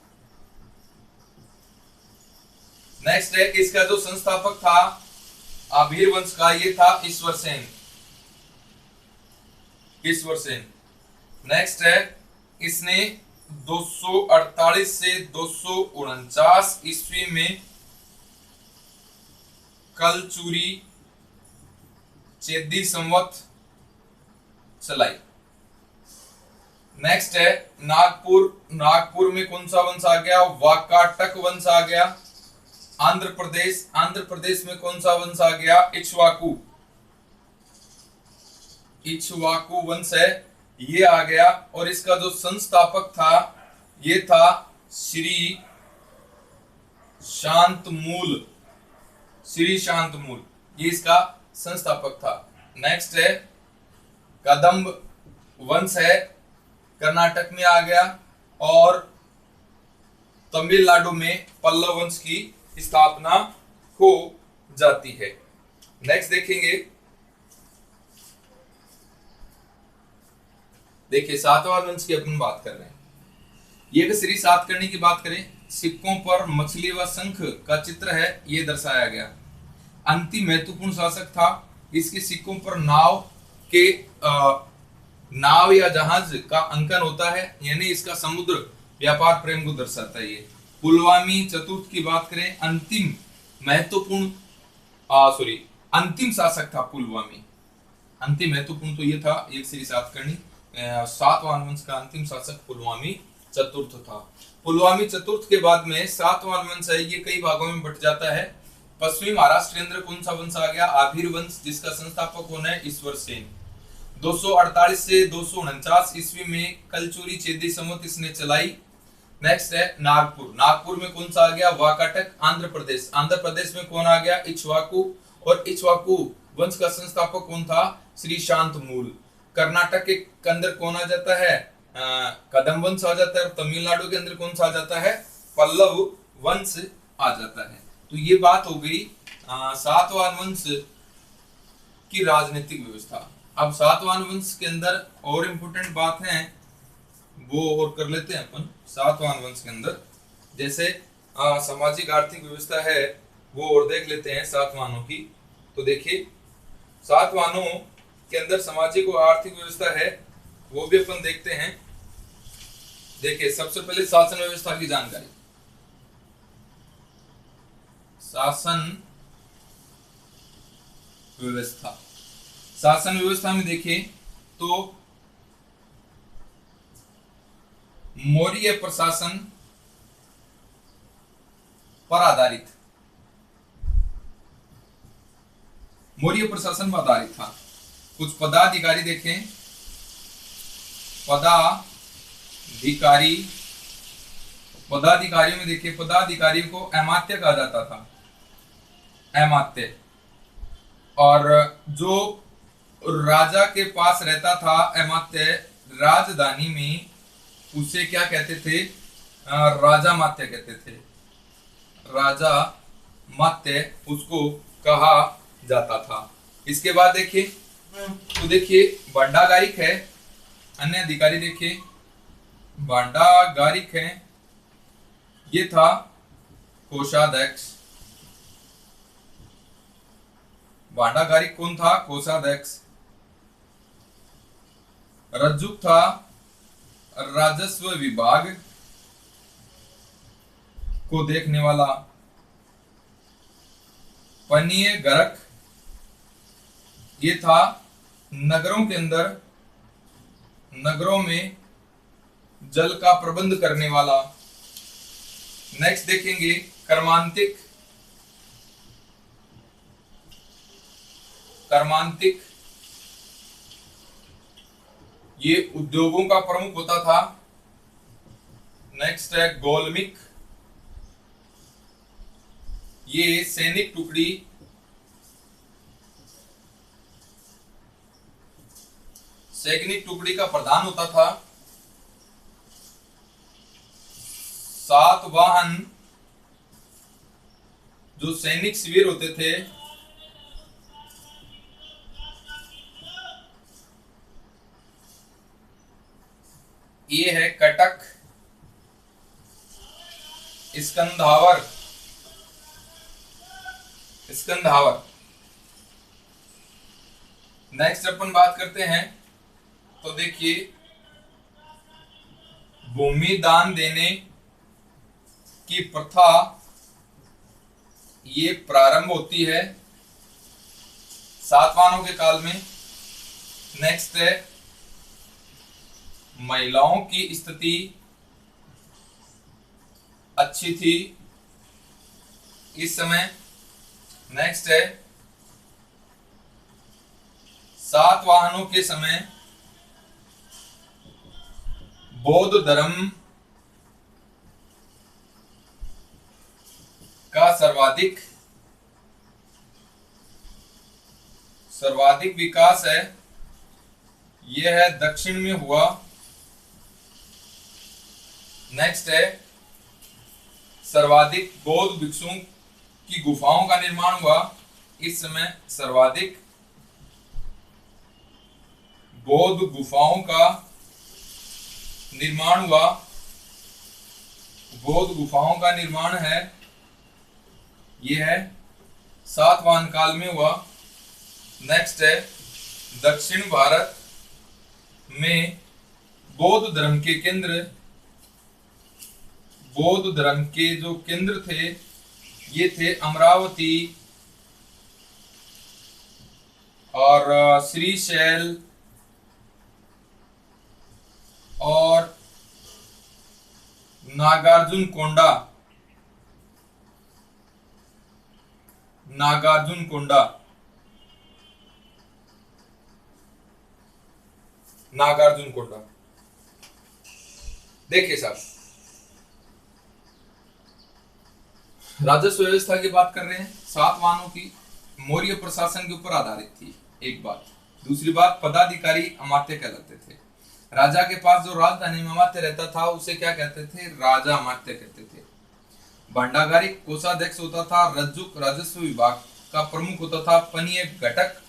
नेक्स्ट है इसका जो संस्थापक था आभीर वंश का, ये था ईश्वरसेन। नेक्स्ट है इसने 248 से 249 ईस्वी में कलचुरी चेदी संवत चलाई। नेक्स्ट है नागपुर। नागपुर में कौन सा वंश आ गया? वाकाटक वंश आ गया। आंध्र प्रदेश, आंध्र प्रदेश में कौन सा वंश आ गया? इक्ष्वाकु, इक्ष्वाकु वंश है, ये आ गया। और इसका जो संस्थापक था ये था श्री शांतमूल, श्री शांतमूल, ये इसका संस्थापक था। नेक्स्ट है कदम्ब वंश है, कर्नाटक में आ गया। और तमिलनाडु में पल्लव वंश की स्थापना हो जाती है। नेक्स्ट देखेंगे, देखिए सातवां वंश की अपन बात कर रहे हैं। ये श्री सातकर्णी की बात करें, सिक्कों पर मछली व शंख का चित्र है, ये दर्शाया गया। अंतिम महत्वपूर्ण शासक था, इसके सिक्कों पर नाव या जहाज का अंकन होता है, यानी इसका समुद्र व्यापार प्रेम को दर्शाता है। ये पुलवामी चतुर्थ की बात करें, अंतिम महत्वपूर्ण अंतिम शासक था पुलवामी। अंतिम महत्वपूर्ण तो ये था एक श्री सातकर्णी। सातवां वंश का अंतिम शासक पुलवामी चतुर्थ था। पुलवामी चतुर्थ के बाद में सातवां वंश है, ये कई भागों में बट जाता है। पश्चिमी महाराष्ट्र के अंदर कौन सा वंश आ गया? आभीर वंश, जिसका संस्थापक होना है ईश्वर सेन। 248 से 249 ईस्वी में कलचुरी चेदी संवत इसने चलाई। नेक्स्ट है नागपुर। नागपुर में कौन सा आ गया? वाकाटक। आंध्र प्रदेश, आंध्र प्रदेश में कौन आ गया? इक्ष्वाकु। और इक्ष्वाकु वंश का संस्थापक कौन था? श्री शांतमूल। कर्नाटक के अंदर कौन आ जाता है? कदम वंश आ जाता है। और तमिलनाडु के अंदर कौन सा आ जाता है? पल्लव वंश आ जाता है। तो ये बात हो गई सातवां वंश की राजनीतिक व्यवस्था। अब सातवां वंश के अंदर और इम्पोर्टेंट बात है वो और कर लेते हैं अपन। सातवां वंश के अंदर जैसे सामाजिक आर्थिक व्यवस्था है वो और देख लेते हैं सातवानों की। तो देखिए सातवानों के अंदर सामाजिक और आर्थिक व्यवस्था है वो भी अपन देखते हैं। देखिए सबसे पहले शासन व्यवस्था की जानकारी। शासन व्यवस्था, शासन व्यवस्था में देखें तो मौर्य प्रशासन पर आधारित, मौर्य प्रशासन पर आधारित था। कुछ पदाधिकारी देखें, पदाधिकारियों में देखिए, पदाधिकारियों को अमात्य कहा जाता था, अमात्य। और जो राजा के पास रहता था अमात्य राजधानी में, उसे क्या कहते थे? राजा मात्य कहते थे, राजा मात्य उसको कहा जाता था। इसके बाद देखिए तो देखिए भांडागारिक है, अन्य अधिकारी देखिए भांडागारिक है, ये था कोषाध्यक्ष। भांडागारिक कौन था? कोषाध्यक्ष। रज्जुक था राजस्व विभाग को देखने वाला। पनीय गरक, ये था नगरों के अंदर, नगरों में जल का प्रबंध करने वाला। नेक्स्ट देखेंगे कर्मांतिक, कर्मांतिक ये उद्योगों का प्रमुख होता था। नेक्स्ट है गोलमिक, ये सैनिक टुकड़ी, सैनिक टुकड़ी का प्रधान होता था। सातवाहन जो सैनिक शिविर होते थे, ये है कटक, स्कंधावर, स्कंधावर। नेक्स्ट अपन बात करते हैं तो देखिए भूमि दान देने की प्रथा ये प्रारंभ होती है सातवाहनों के काल में। नेक्स्ट है महिलाओं की स्थिति अच्छी थी इस समय। नेक्स्ट है सातवाहनों के समय बौद्ध धर्म का सर्वाधिक विकास है, यह है दक्षिण में हुआ। नेक्स्ट है सर्वाधिक बौद्ध भिक्षुओं की गुफाओं का निर्माण हुआ इस समय। सर्वाधिक बौद्ध गुफाओं का निर्माण हुआ, बौद्ध गुफाओं का निर्माण है, यह है सातवाहन काल में हुआ। नेक्स्ट है दक्षिण भारत में बौद्ध धर्म के केंद्र, बौद्ध धर्म के जो केंद्र थे ये थे अमरावती और श्रीशैल और नागार्जुनकोंडा। नागार्जुनकोंडा देखिए साहब, राजस्व व्यवस्था की बात कर रहे हैं, सातवाहनों की मौर्य प्रशासन के ऊपर आधारित थी, एक बात। दूसरी बात, पदाधिकारी अमात्य कहलाते थे। राजा के पास जो राजधानी में अमात्य रहता था उसे क्या कहते थे? राजा अमात्य कहते थे। भंडागारी कोषाध्यक्ष होता था। रज्जुक राजस्व विभाग का प्रमुख होता था। पनीय घटक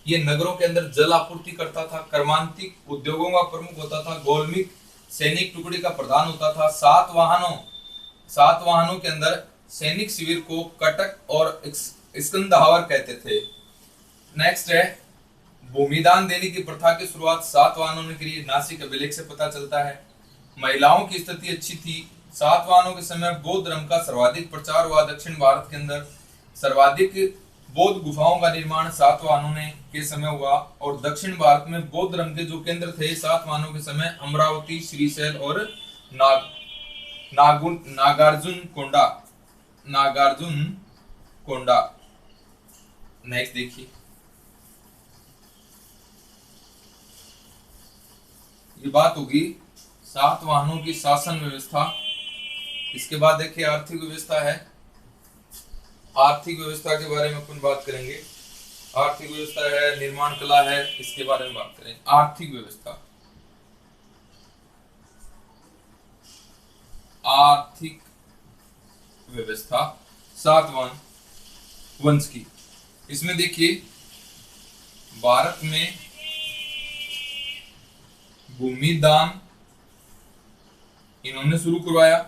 ये नगरों के अंदर जल आपूर्ति करता था। कर्मांतिक उद्योगों का प्रमुख होता था। गोलमिक सैनिक टुकड़ी का प्रधान होता था। सातवाहनों के अंदर सैनिक शिविर को कटक और स्कंदहावर कहते थे। नेक्स्ट है भूमिदान देने की प्रथा की शुरुआत सातवाहनों ने करी, नासिक अभिलेख से पता चलता है। महिलाओं की स्थिति अच्छी थी। सातवाहनों के समय बौद्ध धर्म का सर्वाधिक प्रचार हुआ दक्षिण भारत के अंदर। सर्वाधिक बौद्ध गुफाओं का निर्माण सातवाहनों ने के समय हुआ। और दक्षिण भारत में बौद्ध धर्म के जो केंद्र थे सातवाहनों के समय अमरावती, श्रीशैल और नागार्जुनकोंडा। नेक्स्ट देखिए, ये बात होगी सातवाहनों की शासन व्यवस्था। इसके बाद देखिए आर्थिक व्यवस्था है। आर्थिक व्यवस्था के बारे में अपन बात करेंगे। आर्थिक व्यवस्था है, निर्माण कला है, इसके बारे में बात करेंगे। आर्थिक व्यवस्था, आर्थिक व्यवस्था सातवाहन वंश की। इसमें देखिए भारत में भूमि दान इन्होंने शुरू करवाया।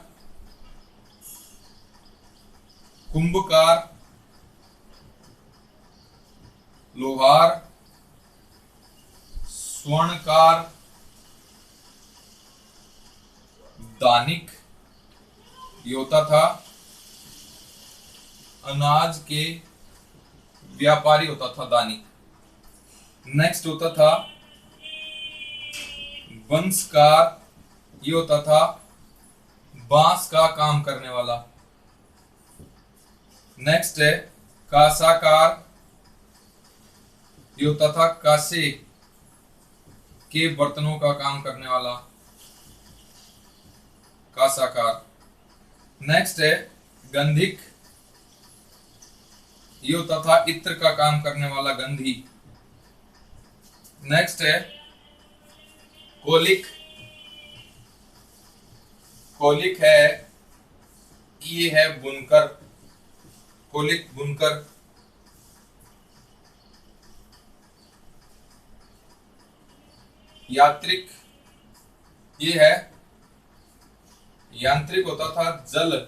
कुंभकार, लोहार, स्वर्णकार, दानिक ये होता था। अनाज के व्यापारी होता था दानिक। नेक्स्ट होता था वंशकार, ये होता था बांस का काम करने वाला। नेक्स्ट है कासाकार, ये होता था कासे के बर्तनों का काम करने वाला, कासाकार। नेक्स्ट है गंधिक, ये होता था इत्र का काम करने वाला, गंधी। नेक्स्ट है कोलिक, कोलिक है, ये है बुनकर, कोलिक बुनकर। यात्रिक, ये है यांत्रिक, होता था जल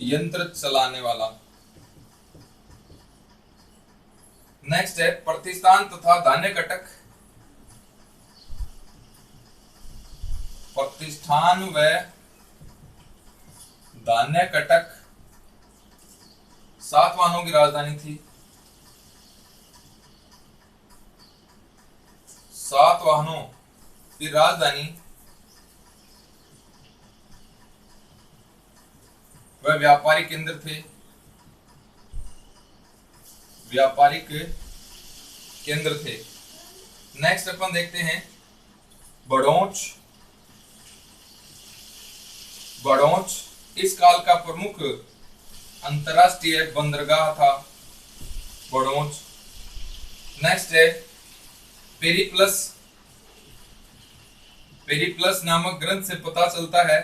यंत्र चलाने वाला। नेक्स्ट है प्रतिष्ठान तथा धान्य कटक। प्रतिष्ठान व धान्य कटक सातवाहनों की राजधानी थी। सातवाहनों फिर राजधानी वह व्यापारिक केंद्र थे, व्यापारिक केंद्र थे। नेक्स्ट अपन देखते हैं बड़ौच। बड़ौच इस काल का प्रमुख अंतरराष्ट्रीय बंदरगाह था बड़ौच। नेक्स्ट है पेरिप्लस। पेरिप्लस नामक ग्रंथ से पता चलता है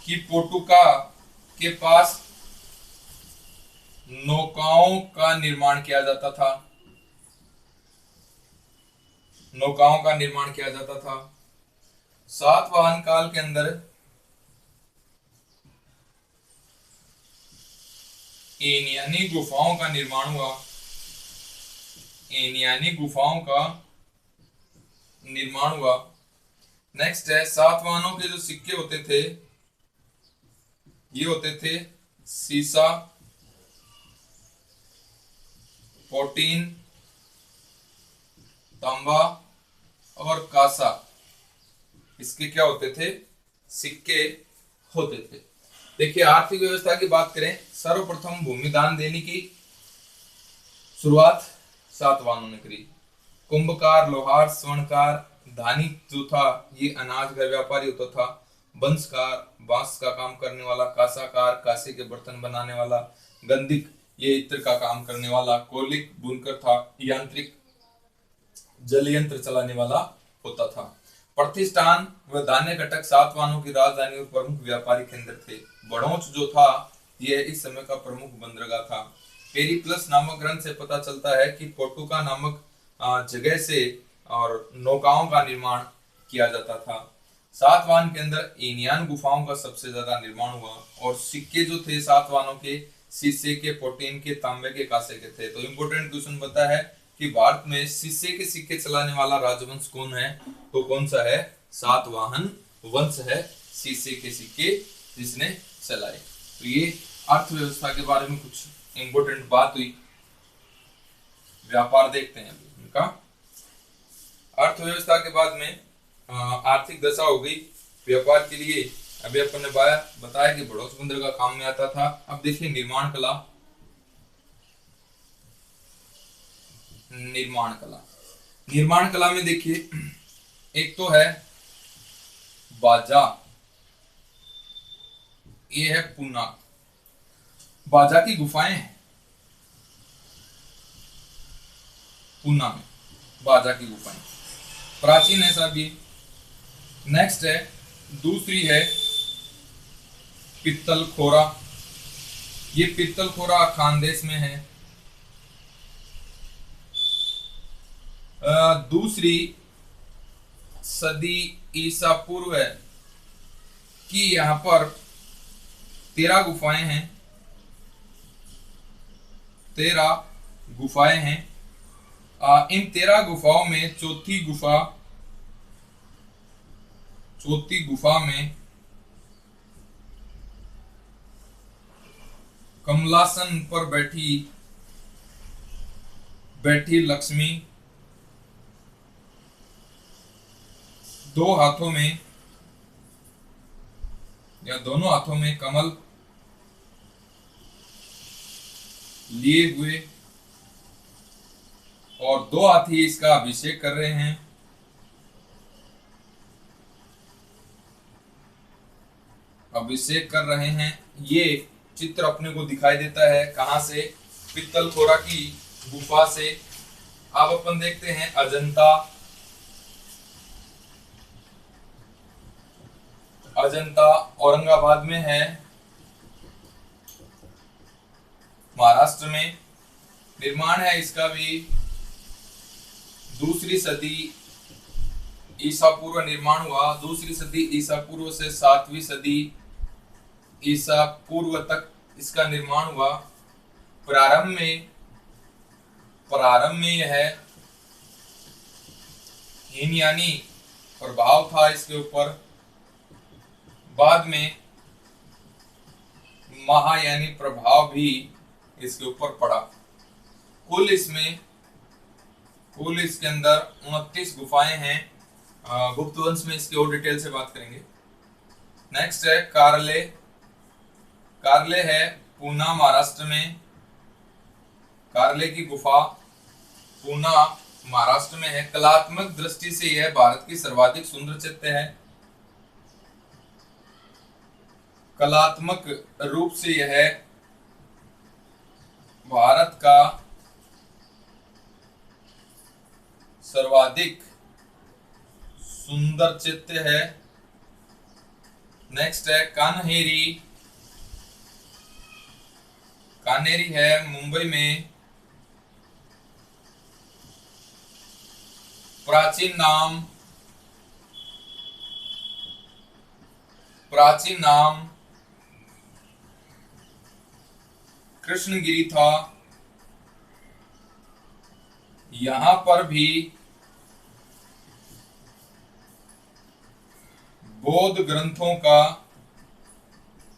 कि पोर्टुगा के पास नौकाओं का निर्माण किया जाता था, नौकाओं का निर्माण किया जाता था। सातवाहन काल के अंदर एनियानी गुफाओं का निर्माण हुआ, एनियानी गुफाओं का निर्माण हुआ। नेक्स्ट है सातवाहनों के जो सिक्के होते थे ये होते थे सीसा, पोटीन, तांबा और कासा। इसके क्या होते थे? सिक्के होते थे। देखिए आर्थिक व्यवस्था की बात करें, सर्वप्रथम भूमि दान देने की शुरुआत सातवाहनों ने करी। कुंभकार, लोहार, स्वर्णकार, धानी जो था ये अनाज का व्यापारी होता था। बंसकार बांस का काम करने वाला, कासाकार कासे के बर्तन बनाने वाला, गंधिक ये इत्र का काम करने वाला, कौलिक बुनकर था, यांत्रिक जल यंत्र चलाने वाला होता था। प्रतिष्ठान व धान्य घटक सातवाहनों की राजधानी और प्रमुख व्यापारी केंद्र थे। बड़ौच जो था यह इस समय का प्रमुख बंदरगाह था। पेरिप्लस नामक ग्रंथ से पता चलता है कि पोर्टुगा नामक जगह से और नौकाओं का निर्माण किया जाता था। सातवाहन के अंदर एनियान गुफाओं का सबसे ज्यादा निर्माण हुआ और सिक्के जो थे सातवाहनों के शीशे के, पोटीन के, तांबे के, कांसे के थे। तो इंपोर्टेंट क्वेश्चन बता है कि भारत में शीशे के सिक्के चलाने वाला राजवंश कौन है? तो कौन सा है? सातवाहन वंश है शीशे के सिक्के जिसने चलाए। तो ये अर्थव्यवस्था के बारे में कुछ इंपोर्टेंट बात हुई। व्यापार देखते हैं अभी उनका। अर्थव्यवस्था के बाद में आर्थिक दशा हो गई। व्यापार के लिए अभी अपन ने बताया कि बड़ौच बंदर का काम में आता था। अब देखिए निर्माण कला। निर्माण कला, निर्माण कला में देखिए एक तो है बाजा, ये है पूना। बाजा की गुफाएं हैं पूना में, बाजा की गुफाएं प्राचीन है सभी। नेक्स्ट है दूसरी है पित्तल खोरा। ये पित्तल खोरा खानदेश में है। दूसरी सदी ईसा पूर्व की यहाँ पर 13 गुफाएं हैं, 13 गुफाएं हैं। इन 13 गुफाओं में चौथी गुफा में कमलासन पर बैठी लक्ष्मी, दो हाथों में या दोनों हाथों में कमल लिए हुए और 2 हाथी इसका अभिषेक कर रहे हैं। अभिषेक कर रहे हैं। ये चित्र अपने को दिखाई देता है कहां से? पित्तल खोरा की गुफा से। अब अपन देखते हैं अजंता। अजंता औरंगाबाद में है, महाराष्ट्र में। निर्माण है इसका भी दूसरी सदी ईसा पूर्व निर्माण हुआ। दूसरी सदी ईसा पूर्व से 7वीं सदी ईसा पूर्व तक इसका निर्माण हुआ। प्रारंभ में यह हीनयानी प्रभाव था इसके ऊपर। बाद में महायानी प्रभाव भी इसके ऊपर पड़ा। कुल इसमें कुल इसके अंदर 29 गुफाएं हैं। गुप्त वंश में इसकी और डिटेल से बात करेंगे। नेक्स्ट है कारले। कारले है पूना महाराष्ट्र में। कारले की गुफा पूना महाराष्ट्र में है। कलात्मक दृष्टि से यह भारत की सर्वाधिक सुंदर चित्र है। कलात्मक रूप से यह भारत का सर्वाधिक सुंदर चित्र है। नेक्स्ट है कान्हेरी। कान्हेरी है मुंबई में। प्राचीन नाम कृष्णगिरी था। यहां पर भी बौद्ध ग्रंथों का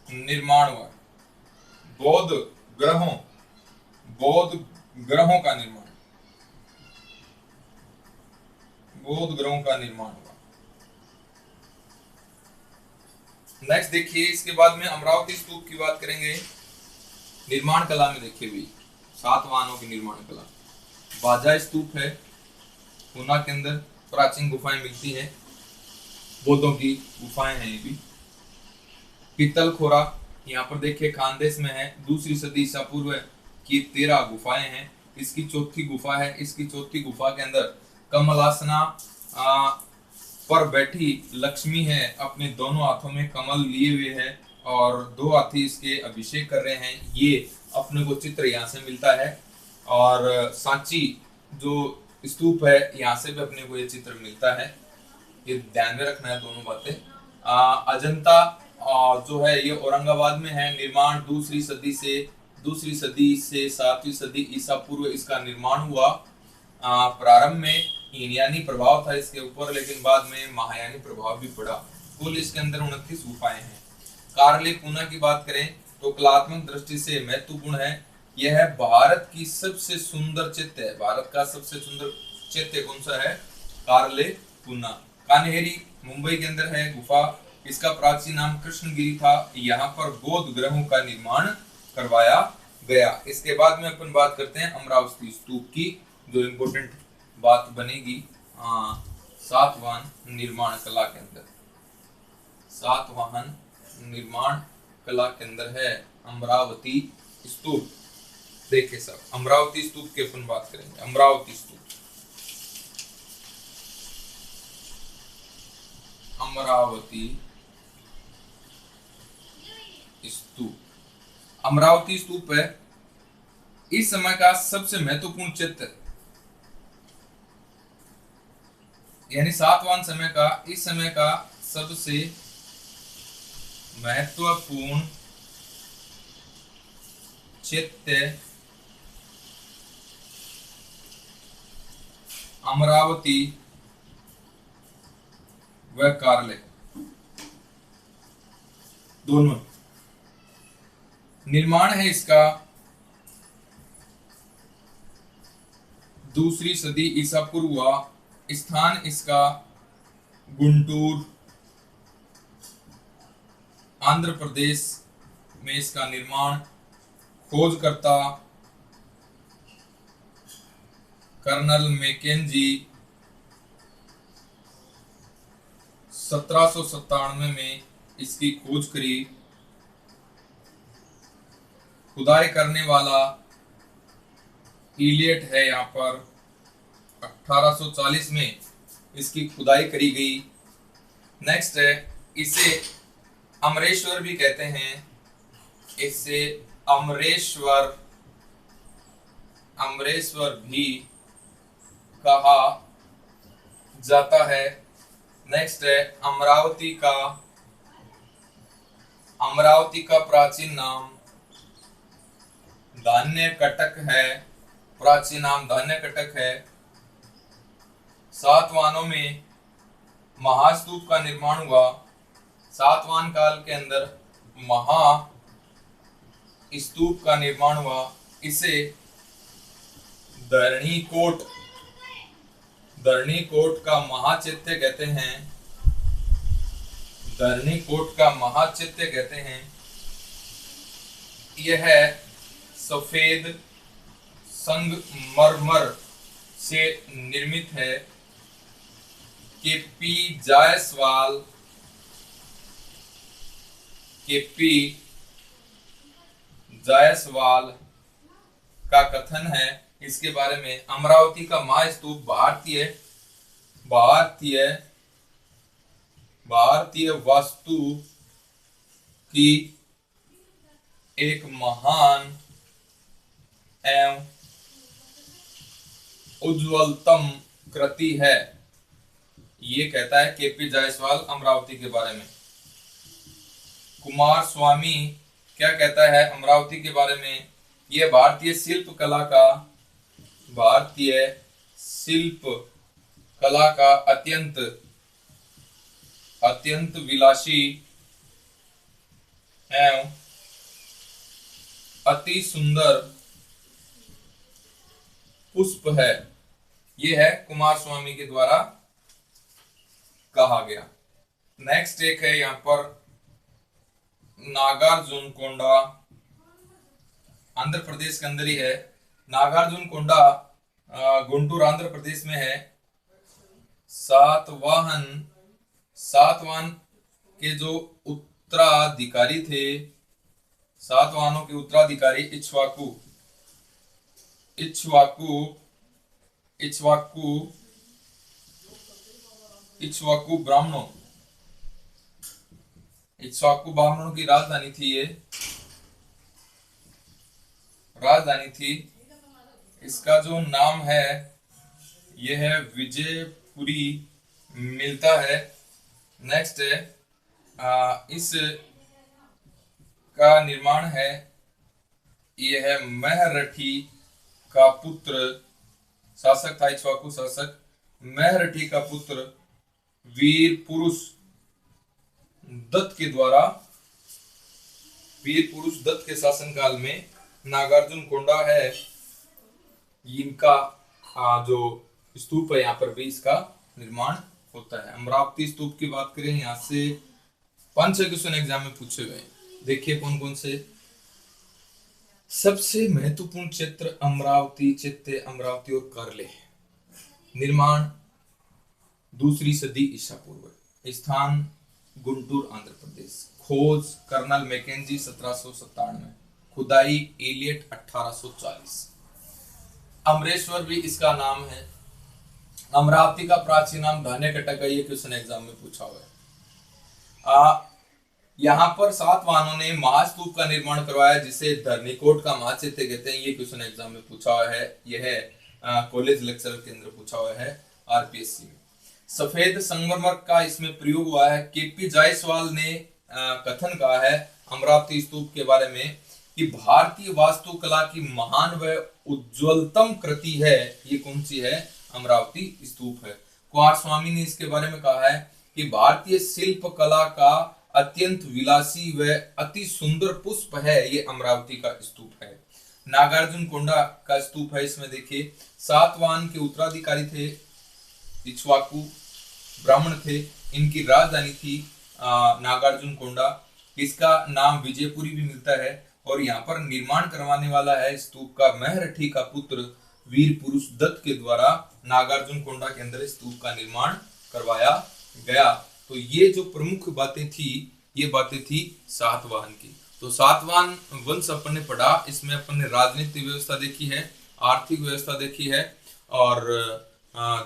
निर्माण हुआ। बौद्ध ग्रहों का निर्माण, बौद्ध ग्रहों का निर्माण हुआ। नेक्स्ट देखिए, इसके बाद में अमरावती स्तूप की बात करेंगे। निर्माण कला में देखिए भी 7 वाहनों की निर्माण कला। बाजा स्तूप है पूना के अंदर। प्राचीन गुफाएं मिलती हैं, बौद्धों की गुफाएं हैं ये भी। पीतल खोरा यहाँ पर देखिए खानदेश में है। 2री सदी ईसा पूर्व की 13 गुफाएं हैं। इसकी चौथी गुफा है। इसकी चौथी गुफा के अंदर कमलासना पर बैठी लक्ष्मी है, अपने दोनों हाथों में कमल लिए हुए है और 2 हाथी इसके अभिषेक कर रहे हैं। ये अपने को चित्र यहाँ से मिलता है। और सांची जो स्तूप है यहाँ से भी अपने को ये चित्र मिलता है। ये ध्यान में रखना है दोनों बातें। अजंता जो है ये औरंगाबाद में है। निर्माण 2री सदी से 7वीं सदी ईसा पूर्व इसका निर्माण हुआ। प्रारंभ में हीनयानी प्रभाव था इसके ऊपर, लेकिन बाद में महायानी प्रभाव भी पड़ा। कुल इसके अंदर 29 गुफाएं हैं। कारले पूना की बात करें तो कलात्मक दृष्टि से महत्वपूर्ण है। यह भारत की सबसे सुंदर चित्र है। भारत का सबसे सुंदर चित्र कौन सा है? कारले पूना। कान्हेरी मुंबई के अंदर है गुफा। इसका प्राचीन नाम कृष्णगिरी था। यहाँ पर बौद्ध ग्रहों का निर्माण करवाया गया। इसके बाद में अपन बात करते हैं अमरावती स्तूप की, जो इम्पोर्टेंट बात बनेगी सातवाहन निर्माण कला के अंदर। सातवाहन निर्माण कला के अंदर है अमरावती स्तूप। देखिए सब अमरावती स्तूप की अपन बात करेंगे। अमरावती स्तूप, अमरावती स्तूप, अमरावती स्तूप है इस समय का सबसे महत्वपूर्ण चित्र, यानी सातवाहन समय का इस समय का सबसे महत्वपूर्ण चित्र अमरावती व कारले दोनों। निर्माण है इसका 2री सदी ईसा पूर्व हुआ। स्थान इसका गुंटूर आंध्र प्रदेश में इसका निर्माण। खोजकर्ता कर्नल मैकेंजी 1797 में इसकी खोज करी। खुदाई करने वाला इलियट है। यहाँ पर 1840 में इसकी खुदाई करी गई। नेक्स्ट है, इसे अमरेश्वर भी कहते हैं। इसे अमरेश्वर भी कहा जाता है। नेक्स्ट है अमरावती का प्राचीन नाम धान्य कटक है। प्राचीन नाम धान्य कटक है। सातवाहनों में महास्तूप का निर्माण हुआ। सातवाहन काल के अंदर महास्तूप का निर्माण हुआ। इसे धरणीकोट धरणीकोट का महाचैत्य कहते हैं, धरणीकोट का महाचैत्य कहते हैं, यह सफेद संगमरमर से निर्मित है। केपी जायसवाल का कथन है इसके बारे में, अमरावती का महास्तूप भारतीय वास्तु की एक महान एवं उज्ज्वलतम कृति है। ये कहता है केपी जायसवाल अमरावती के बारे में। कुमार स्वामी क्या कहता है अमरावती के बारे में, यह भारतीय शिल्प कला का अत्यंत विलासी एवं अति सुंदर पुष्प है। यह है कुमार स्वामी के द्वारा कहा गया। नेक्स्ट एक है यहाँ पर नागार्जुनकोंडा, आंध्र प्रदेश के अंदर ही है। नागार्जुनकोंडा गुंटूर आंध्र प्रदेश में है। सातवाहन के जो उत्तराधिकारी थे, सातवाहनों के उत्तराधिकारी इक्ष्वाकु ब्राह्मणों की राजधानी थी। इसका जो नाम है यह है विजयपुरी मिलता है। नेक्स्ट है इस का निर्माण है, यह है महरठी का पुत्र, शासक था इक्ष्वाकु शासक, महरठी का पुत्र वीर पुरुष दत्त के शासनकाल में नागार्जुनकोंडा है। इनका जो स्तूप है यहाँ पर भी इसका निर्माण होता है। अमरावती स्तूप की बात करें, यहाँ से 5-6 क्वेश्चन एग्जाम में पूछे गए। देखिए कौन कौन से। सबसे महत्वपूर्ण क्षेत्र अमरावती, चित्ते, अमरावती और करले। निर्माण 2री सदी ईसा पूर्व। स्थान गुंटूर आंध्र प्रदेश। खोज कर्नल मैकेंजी 1797। खुदाई एलियट 1840। अमरेश्वर भी इसका नाम है। अमरावती का प्राचीन नाम धान्यकटक है। ये क्वेश्चन एग्जाम में पूछा हुआ है। यहाँ पर सातवाहनों ने महास्तूप का निर्माण करवाया जिसे धरणीकोट का महाचैत्य कहते हैं। ये क्वेश्चन एग्जाम में पूछा हुआ है। यह कॉलेज लेक्चर के अंदर पूछा हुआ है आरपीएससी में। सफेद संगमरमर का इसमें प्रयोग हुआ है। केपी जायसवाल ने कथन कहा है अमरावती स्तूप के बारे में कि भारतीय वास्तुकला की महान व उज्ज्वलतम कृति है। ये कौन सी है? अमरावती स्तूप है। कुमार स्वामी ने इसके बारे में कहा है कि भारतीय शिल्प कला का अत्यंत विलासी व अति सुंदर पुष्प है ये अमरावती का स्तूप है। नागार्जुनकोंडा का स्तूप है। इसमें देखिए सातवाहन के उत्तराधिकारी थे, इक्ष्वाकु ब्राह्मण थे, इनकी राजधानी थी नागार्जुनकोंडा। इसका नाम विजयपुरी भी मिलता है और यहाँ पर निर्माण करवाने वाला है स्तूप का महरठी का पुत्र वीर पुरुष दत्त के द्वारा नागार्जुनकोंडा के अंदर स्तूप का निर्माण करवाया गया। तो ये जो प्रमुख बातें थी, ये बातें थी सातवाहन की। तो सातवाहन वंश अपन ने पढ़ा। इसमें अपन ने राजनीतिक व्यवस्था देखी है, आर्थिक व्यवस्था देखी है और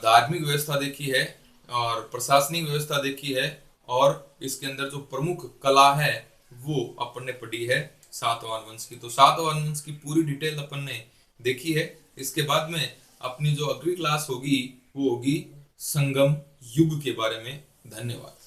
धार्मिक व्यवस्था देखी है और प्रशासनिक व्यवस्था देखी है और इसके अंदर जो प्रमुख कला है वो अपन ने पढ़ी है सातवाहन वंश की। तो सातवाहन वंश की पूरी डिटेल अपन ने देखी है। इसके बाद में अपनी जो अगली क्लास होगी वो होगी संगम युग के बारे में। धन्यवाद।